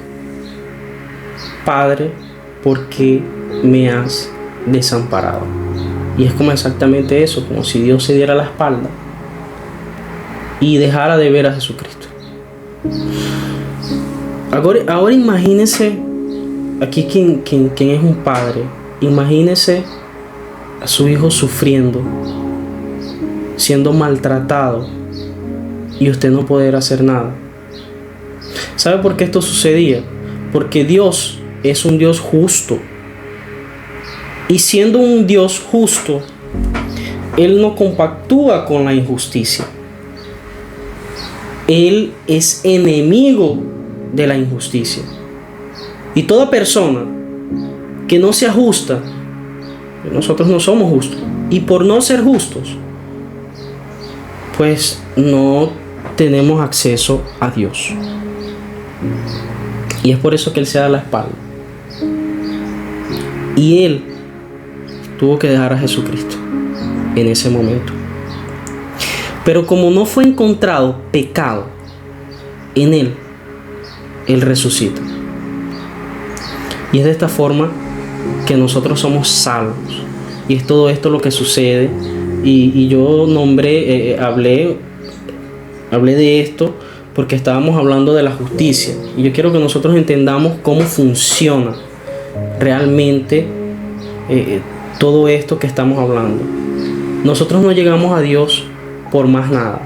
Padre, ¿por qué me has desamparado? Y es como exactamente eso, como si Dios se diera la espalda y dejara de ver a Jesucristo. Ahora imagínese aquí quien es un padre. Imagínese a su hijo sufriendo, siendo maltratado, y usted no poder hacer nada. ¿Sabe por qué esto sucedía? Porque Dios es un Dios justo. Y siendo un Dios justo, Él no compactúa con la injusticia. Él es enemigo de la injusticia. Y toda persona que no sea justa, nosotros no somos justos, y por no ser justos, pues no tenemos acceso a Dios. Y es por eso que Él se da la espalda. Y Él tuvo que dejar a Jesucristo en ese momento. Pero como no fue encontrado pecado en Él, Él resucita. Y es de esta forma que nosotros somos salvos. Y es todo esto lo que sucede. Y yo hablé de esto porque estábamos hablando de la justicia. Y yo quiero que nosotros entendamos cómo funciona realmente todo esto que estamos hablando. Nosotros no llegamos a Dios por más nada.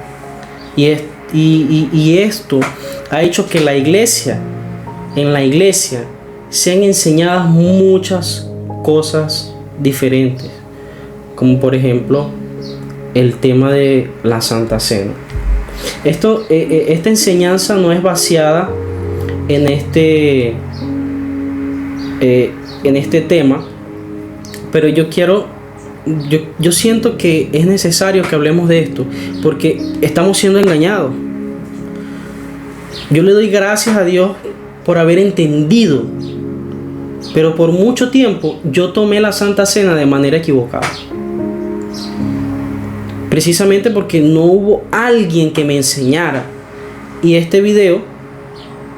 Y esto ha hecho que en la iglesia sean enseñadas muchas cosas diferentes, como por ejemplo el tema de la Santa Cena. Esta enseñanza no es basada en este tema, pero yo siento que es necesario que hablemos de esto, porque estamos siendo engañados. Yo le doy gracias a Dios por haber entendido, pero por mucho tiempo yo tomé la Santa Cena de manera equivocada. Precisamente porque no hubo alguien que me enseñara. Y este video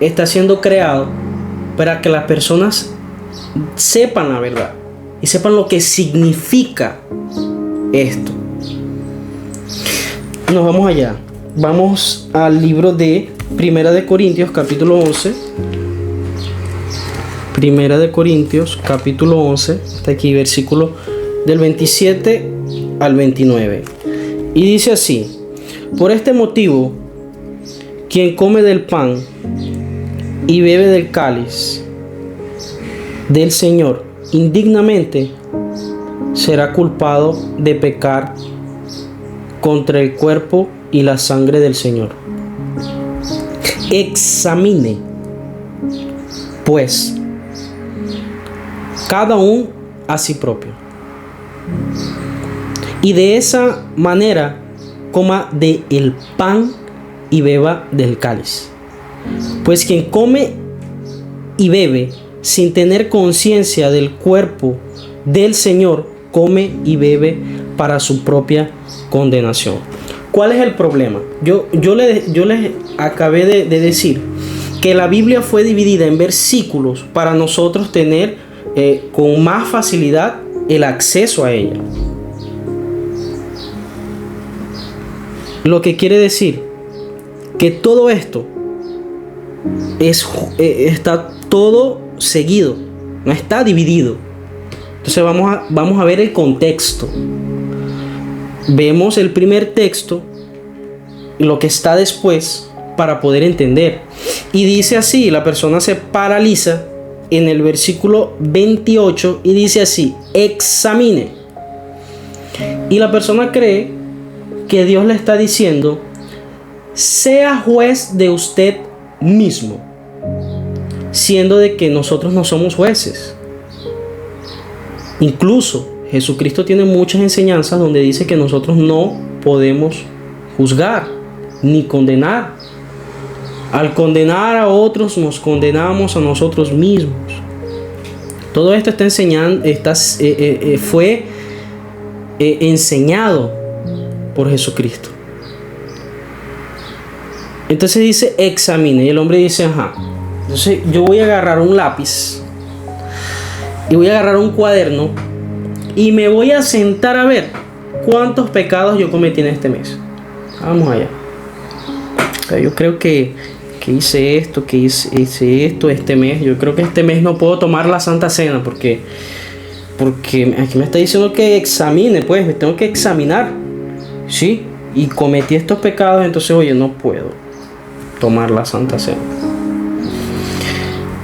está siendo creado para que las personas sepan la verdad y sepan lo que significa esto. Nos vamos allá. Vamos al libro de Primera de Corintios, capítulo 11. Primera de Corintios, capítulo 11. Está aquí, versículo del 27 al 29. Y dice así: por este motivo, quien come del pan y bebe del cáliz del Señor indignamente, será culpado de pecar contra el cuerpo y la sangre del Señor. Examine, pues, cada uno a sí propio, y de esa manera coma de el pan y beba del cáliz. Pues quien come y bebe sin tener conciencia del cuerpo del Señor, come y bebe para su propia condenación. ¿Cuál es el problema? Yo les acabé de decir que la Biblia fue dividida en versículos para nosotros tener con más facilidad el acceso a ella. Lo que quiere decir que todo esto está todo seguido, no está dividido. Entonces vamos a ver el contexto. Vemos el primer texto y lo que está después para poder entender. Y dice así, la persona se paraliza en el versículo 28 y dice así: examine. Y la persona cree que Dios le está diciendo: sea juez de usted mismo, siendo de que nosotros no somos jueces. Incluso Jesucristo tiene muchas enseñanzas donde dice que nosotros no podemos juzgar ni condenar. Al condenar a otros, nos condenamos a nosotros mismos. Todo esto fue enseñado por Jesucristo. Entonces dice: examine. Y el hombre dice: ajá. Entonces yo voy a agarrar un lápiz y voy a agarrar un cuaderno y me voy a sentar a ver cuántos pecados yo cometí en este mes. Vamos allá. Yo creo que hice esto, hice esto este mes. Yo creo que este mes no puedo tomar la Santa Cena porque aquí me está diciendo que examine, pues me tengo que examinar, ¿sí? Y cometí estos pecados, entonces, oye, no puedo tomar la Santa Cena.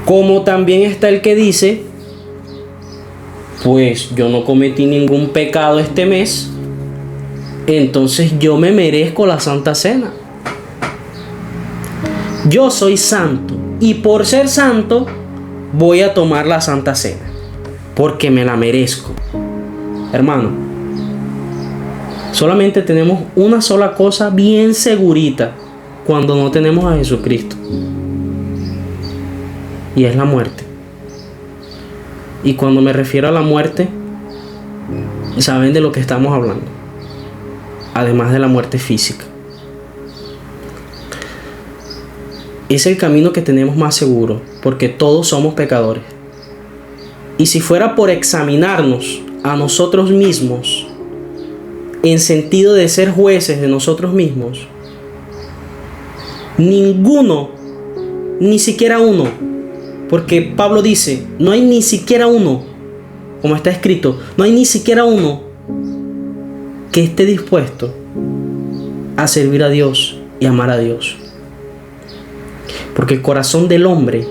Como también está el que dice: pues yo no cometí ningún pecado este mes, entonces yo me merezco la Santa Cena. Yo soy santo y por ser santo voy a tomar la Santa Cena porque me la merezco. Hermano, solamente tenemos una sola cosa bien segurita cuando no tenemos a Jesucristo, y es la muerte. Y cuando me refiero a la muerte, saben de lo que estamos hablando, además de la muerte física. Es el camino que tenemos más seguro, porque todos somos pecadores. Y si fuera por examinarnos a nosotros mismos, en sentido de ser jueces de nosotros mismos, ninguno, ni siquiera uno, porque Pablo dice: no hay ni siquiera uno, como está escrito, no hay ni siquiera uno que esté dispuesto a servir a Dios y amar a Dios. Porque el corazón del hombre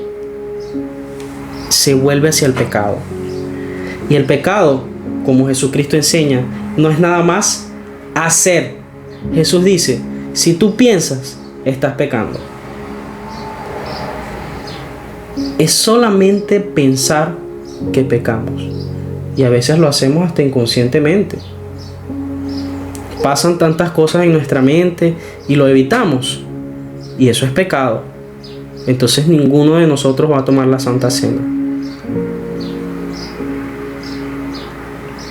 se vuelve hacia el pecado. Y el pecado, como Jesucristo enseña, no es nada más hacer. Jesús dice: si tú piensas, estás pecando. Es solamente pensar que pecamos. Y a veces lo hacemos hasta inconscientemente. Pasan tantas cosas en nuestra mente y lo evitamos. Y eso es pecado. Entonces ninguno de nosotros va a tomar la Santa Cena.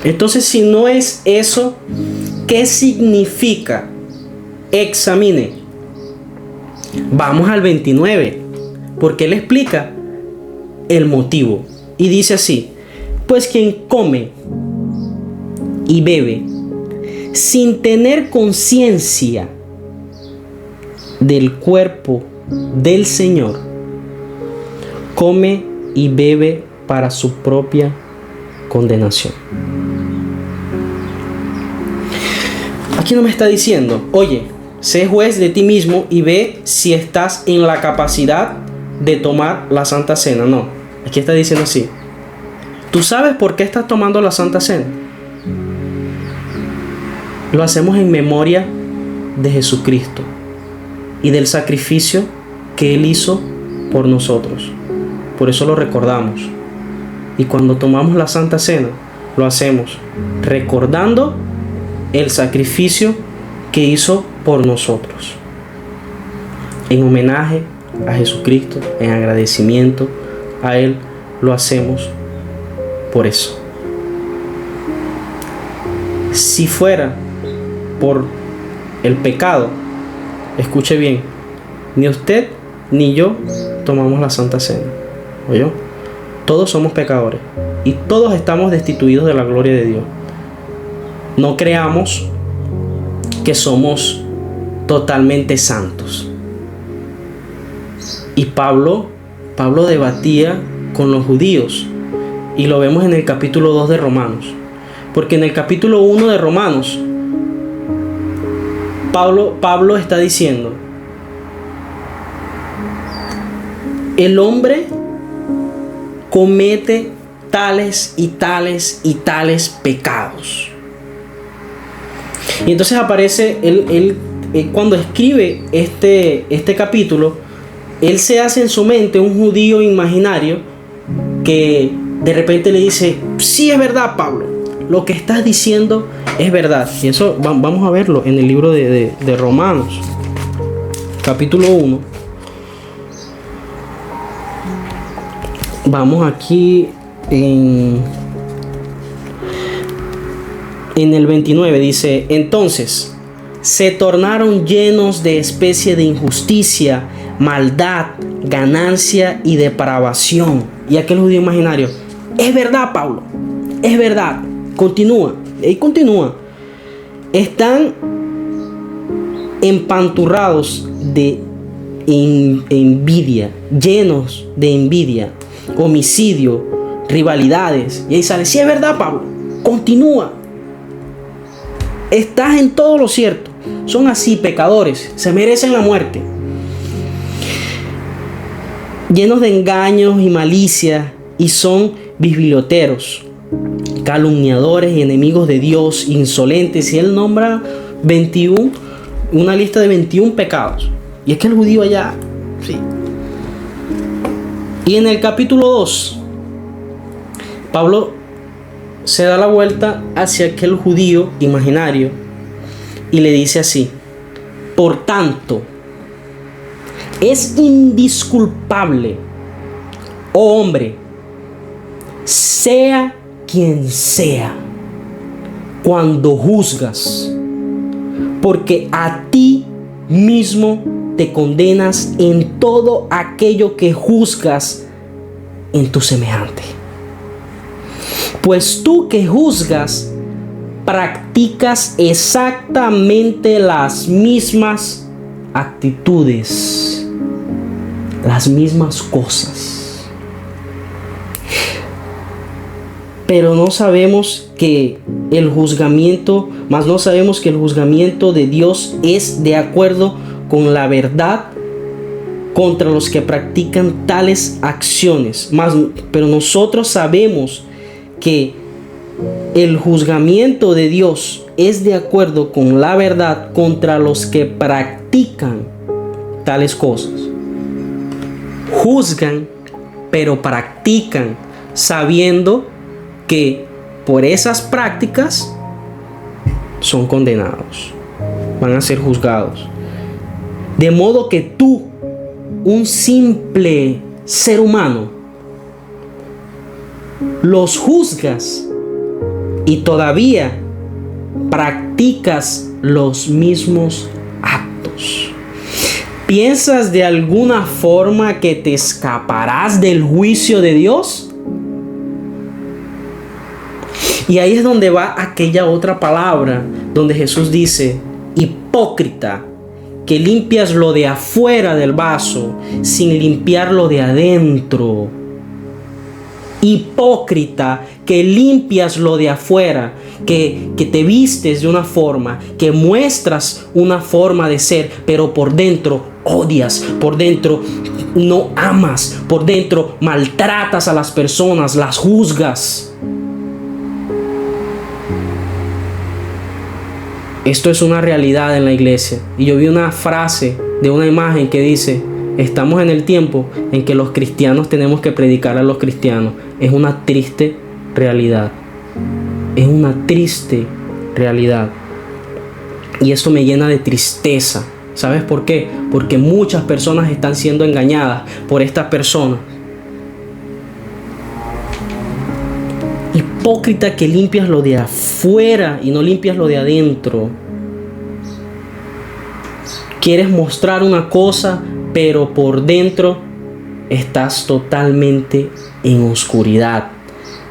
Entonces, si no es eso, ¿qué significa examine? Vamos al 29, porque él explica el motivo. Y dice así: pues quien come y bebe sin tener conciencia del cuerpo del Señor, come y bebe para su propia condenación. Aquí no me está diciendo: oye, sé juez de ti mismo y ve si estás en la capacidad de tomar la Santa Cena. No, aquí está diciendo así: ¿tú sabes por qué estás tomando la Santa Cena? Lo hacemos en memoria de Jesucristo y del sacrificio que Él hizo por nosotros. Por eso lo recordamos. Y cuando tomamos la Santa Cena, lo hacemos recordando el sacrificio que hizo por nosotros. En homenaje a Jesucristo, en agradecimiento a Él, lo hacemos por eso. Si fuera por el pecado, escuche bien, ni usted ni yo tomamos la Santa Cena. ¿Oyó? Todos somos pecadores y todos estamos destituidos de la gloria de Dios. No creamos que somos totalmente santos. Y Pablo debatía con los judíos, y lo vemos en el capítulo 2 de Romanos. Porque en el capítulo 1 de Romanos, Pablo está diciendo: el hombre comete tales y tales y tales pecados. Y entonces aparece, él cuando escribe este capítulo, él se hace en su mente un judío imaginario que de repente le dice: sí, es verdad, Pablo, lo que estás diciendo es verdad. Y eso vamos a verlo en el libro de Romanos, capítulo 1. Vamos aquí en el 29, dice: entonces se tornaron llenos de especie de injusticia, maldad, ganancia y depravación. Y aquel judío imaginario: es verdad, Pablo, es verdad. Continúa, y continúa. Están empanturrados de envidia, llenos de envidia, homicidio, rivalidades. Y ahí sale: sí, es verdad, Pablo, continúa. Estás en todo lo cierto. Son así, pecadores, se merecen la muerte. Llenos de engaños y malicia, y son biblioteros, calumniadores y enemigos de Dios, insolentes. Y él nombra 21, una lista de 21 pecados. Y es que el judío allá, sí. Y en el capítulo 2, Pablo se da la vuelta hacia aquel judío imaginario y le dice así: por tanto, es indisculpable, oh hombre, sea quien sea, cuando juzgas, porque a ti mismo te condenas en todo aquello que juzgas en tu semejante. Pues tú que juzgas, practicas exactamente las mismas actitudes, las mismas cosas. Pero no sabemos que el juzgamiento de Dios es de acuerdo con la verdad contra los que practican tales acciones. Pero nosotros sabemos que el juzgamiento de Dios es de acuerdo con la verdad contra los que practican tales cosas. Juzgan, pero practican, sabiendo que por esas prácticas son condenados, van a ser juzgados. De modo que tú, un simple ser humano, los juzgas y todavía practicas los mismos actos. ¿Piensas de alguna forma que te escaparás del juicio de Dios? Y ahí es donde va aquella otra palabra donde Jesús dice: hipócrita, que limpias lo de afuera del vaso sin limpiar lo de adentro. Hipócrita, que limpias lo de afuera, que te vistes de una forma, que muestras una forma de ser, pero por dentro odias, por dentro no amas, por dentro maltratas a las personas, las juzgas. Esto es una realidad en la iglesia. Y yo vi una frase de una imagen que dice: estamos en el tiempo en que los cristianos tenemos que predicar a los cristianos. Es una triste realidad. Es una triste realidad. Y esto me llena de tristeza. ¿Sabes por qué? Porque muchas personas están siendo engañadas por estas personas. Hipócrita, que limpias lo de afuera y no limpias lo de adentro. Quieres mostrar una cosa, pero por dentro estás totalmente en oscuridad.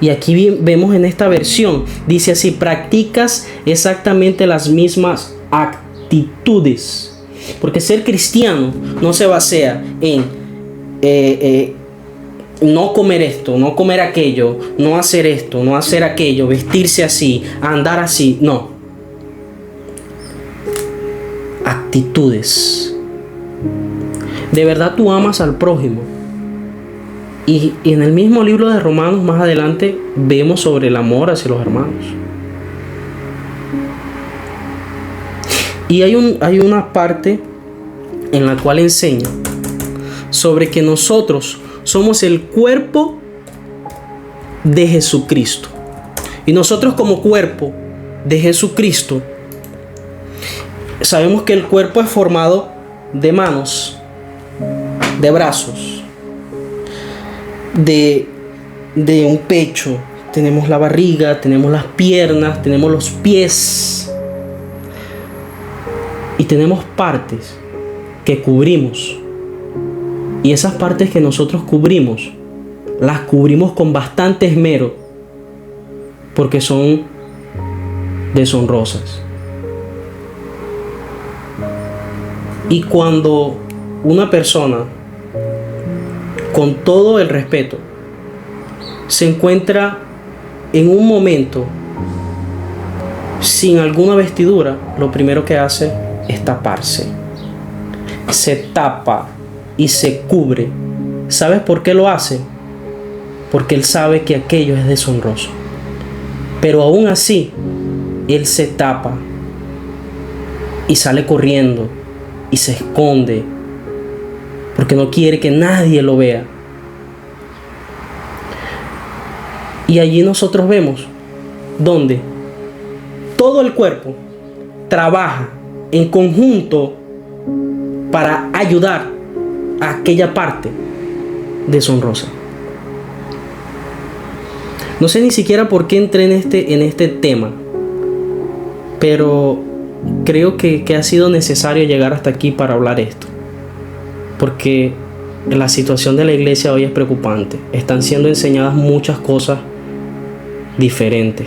Y aquí vemos en esta versión, dice así: practicas exactamente las mismas actitudes. Porque ser cristiano no se basea en no comer esto, no comer aquello, no hacer esto, no hacer aquello, vestirse así, andar así. No. Actitudes. ¿De verdad tú amas al prójimo? Y en el mismo libro de Romanos, más adelante, vemos sobre el amor hacia los hermanos. Y hay una parte en la cual enseña sobre que nosotros somos el cuerpo de Jesucristo. Y nosotros como cuerpo de Jesucristo sabemos que el cuerpo es formado de manos, de brazos, de un pecho. Tenemos la barriga, tenemos las piernas, tenemos los pies y tenemos partes que cubrimos. Y esas partes que nosotros cubrimos, las cubrimos con bastante esmero porque son deshonrosas. Y cuando una persona, con todo el respeto, se encuentra en un momento sin alguna vestidura, lo primero que hace es taparse. Se tapa y se cubre. ¿Sabes por qué lo hace? Porque él sabe que aquello es deshonroso. Pero aún así, él se tapa y sale corriendo y se esconde porque no quiere que nadie lo vea. Y allí nosotros vemos donde todo el cuerpo trabaja en conjunto para ayudar a aquella parte deshonrosa. No sé ni siquiera por qué entré en este tema, pero creo que ha sido necesario llegar hasta aquí para hablar esto, porque la situación de la iglesia hoy es preocupante. Están siendo enseñadas muchas cosas diferentes,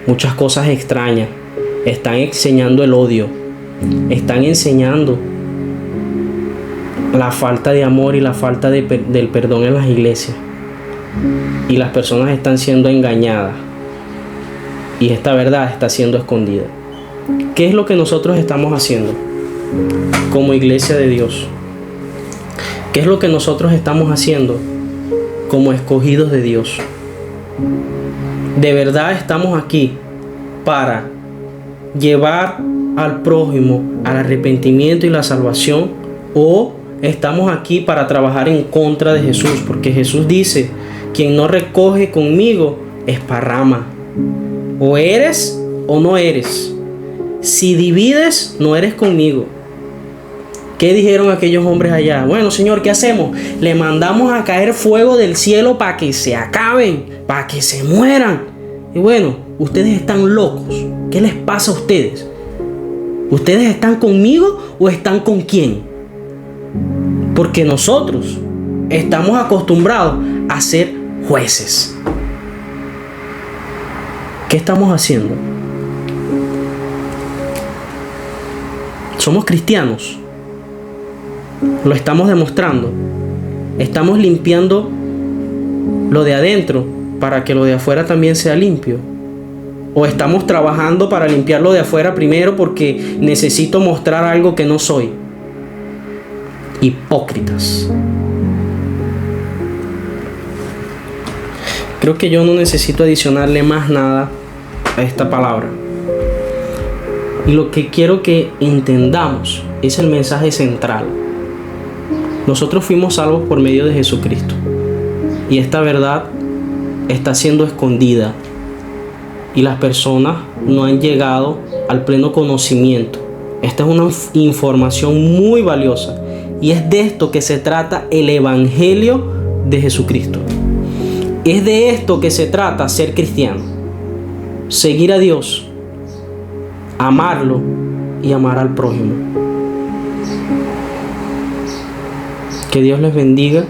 muchas cosas extrañas. Están enseñando el odio, están enseñando la falta de amor y la falta del perdón en las iglesias, y las personas están siendo engañadas y esta verdad está siendo escondida. ¿Qué es lo que nosotros estamos haciendo como iglesia de Dios? ¿Qué es lo que nosotros estamos haciendo como escogidos de Dios? ¿De verdad estamos aquí para llevar al prójimo al arrepentimiento y la salvación? ¿O estamos aquí para trabajar en contra de Jesús? Porque Jesús dice: quien no recoge conmigo esparrama. O eres o no eres. Si divides, no eres conmigo. ¿Qué dijeron aquellos hombres allá? Bueno, Señor, ¿qué hacemos? Le mandamos a caer fuego del cielo para que se acaben, para que se mueran. Y bueno, ustedes están locos. ¿Qué les pasa a ustedes? ¿Ustedes están conmigo o están con quién? Porque nosotros estamos acostumbrados a ser jueces. ¿Qué estamos haciendo? ¿Somos cristianos? Lo estamos demostrando. Estamos limpiando lo de adentro para que lo de afuera también sea limpio. O estamos trabajando para limpiar lo de afuera primero porque necesito mostrar algo que no soy. Hipócritas. Creo que yo no necesito adicionarle más nada a esta palabra. Y lo que quiero que entendamos es el mensaje central. Nosotros fuimos salvos por medio de Jesucristo. Y esta verdad está siendo escondida. Y las personas no han llegado al pleno conocimiento. Esta es una información muy valiosa. Y es de esto que se trata el Evangelio de Jesucristo. Es de esto que se trata ser cristiano. Seguir a Dios, amarlo y amar al prójimo. Que Dios les bendiga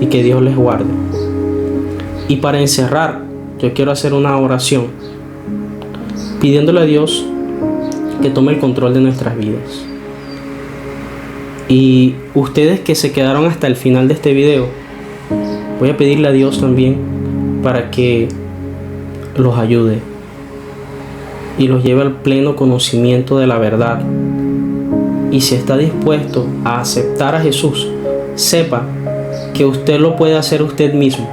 y que Dios les guarde. Y para encerrar, yo quiero hacer una oración pidiéndole a Dios que tome el control de nuestras vidas. Y ustedes que se quedaron hasta el final de este video, voy a pedirle a Dios también para que los ayude y los lleve al pleno conocimiento de la verdad. Y si está dispuesto a aceptar a Jesús, sepa que usted lo puede hacer usted mismo.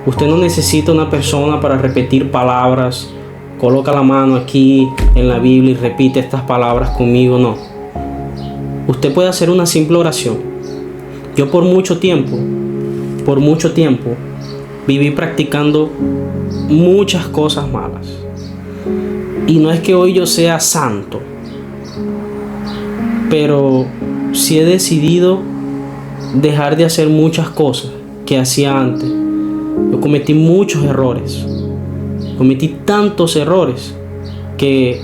Usted no necesita una persona para repetir palabras coloca la mano aquí en la Biblia y repite estas palabras conmigo, no. Usted puede hacer una simple oración. Yo por mucho tiempo, viví practicando muchas cosas malas. Y no es que hoy yo sea santo, pero sí he decidido dejar de hacer muchas cosas que hacía antes. Yo cometí muchos errores. Cometí tantos errores que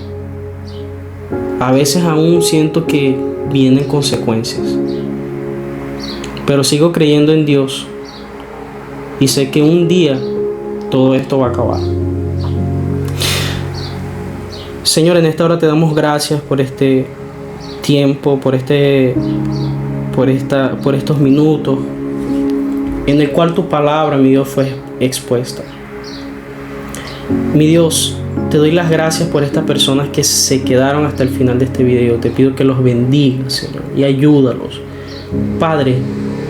a veces aún siento que vienen consecuencias. Pero sigo creyendo en Dios y sé que un día todo esto va a acabar. Señor, en esta hora te damos gracias por este tiempo, por estos minutos en el cual tu palabra, mi Dios, fue expuesta. Mi Dios, te doy las gracias por estas personas que se quedaron hasta el final de este video. Te pido que los bendigas, Señor, y ayúdalos. Padre,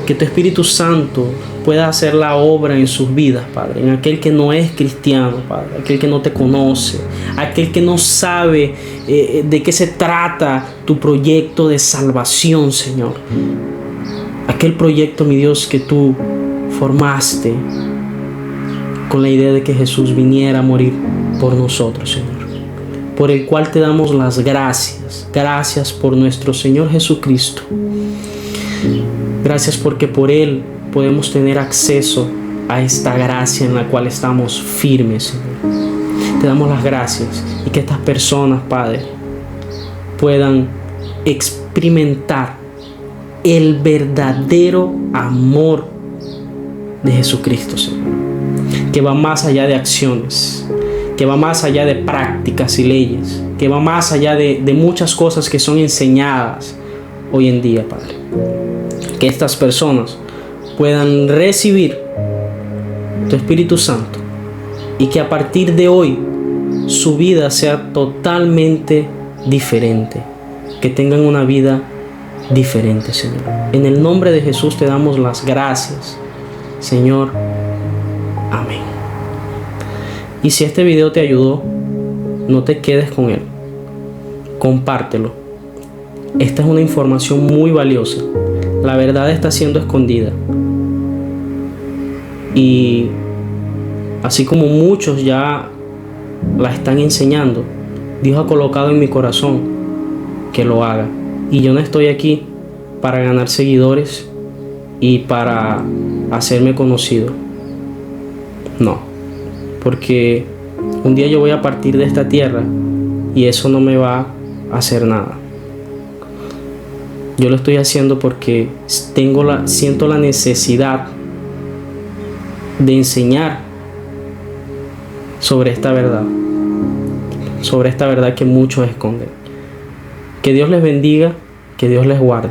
que tu Espíritu Santo pueda hacer la obra en sus vidas, Padre, en aquel que no es cristiano, Padre, aquel que no te conoce, aquel que no sabe de qué se trata tu proyecto de salvación, Señor. Aquel proyecto, mi Dios, que tú formaste con la idea de que Jesús viniera a morir por nosotros, Señor, por el cual te damos las gracias. Gracias por nuestro Señor Jesucristo. Gracias porque por Él podemos tener acceso a esta gracia en la cual estamos firmes, Señor. Te damos las gracias y que estas personas, Padre, puedan experimentar el verdadero amor de Jesucristo, Señor, que va más allá de acciones, que va más allá de prácticas y leyes, que va más allá de muchas cosas que son enseñadas hoy en día, Padre. Que estas personas puedan recibir tu Espíritu Santo y que a partir de hoy su vida sea totalmente diferente, que tengan una vida diferente, Señor. En el nombre de Jesús te damos las gracias, Señor. Amén. Y si este video te ayudó, no te quedes con él. Compártelo. Esta es una información muy valiosa. La verdad está siendo escondida. Y así como muchos ya la están enseñando, Dios ha colocado en mi corazón que lo haga. Y yo no estoy aquí para ganar seguidores y para hacerme conocido. No. Porque un día yo voy a partir de esta tierra y eso no me va a hacer nada. Yo lo estoy haciendo porque siento la necesidad de enseñar sobre esta verdad que muchos esconden. Que Dios les bendiga, que Dios les guarde.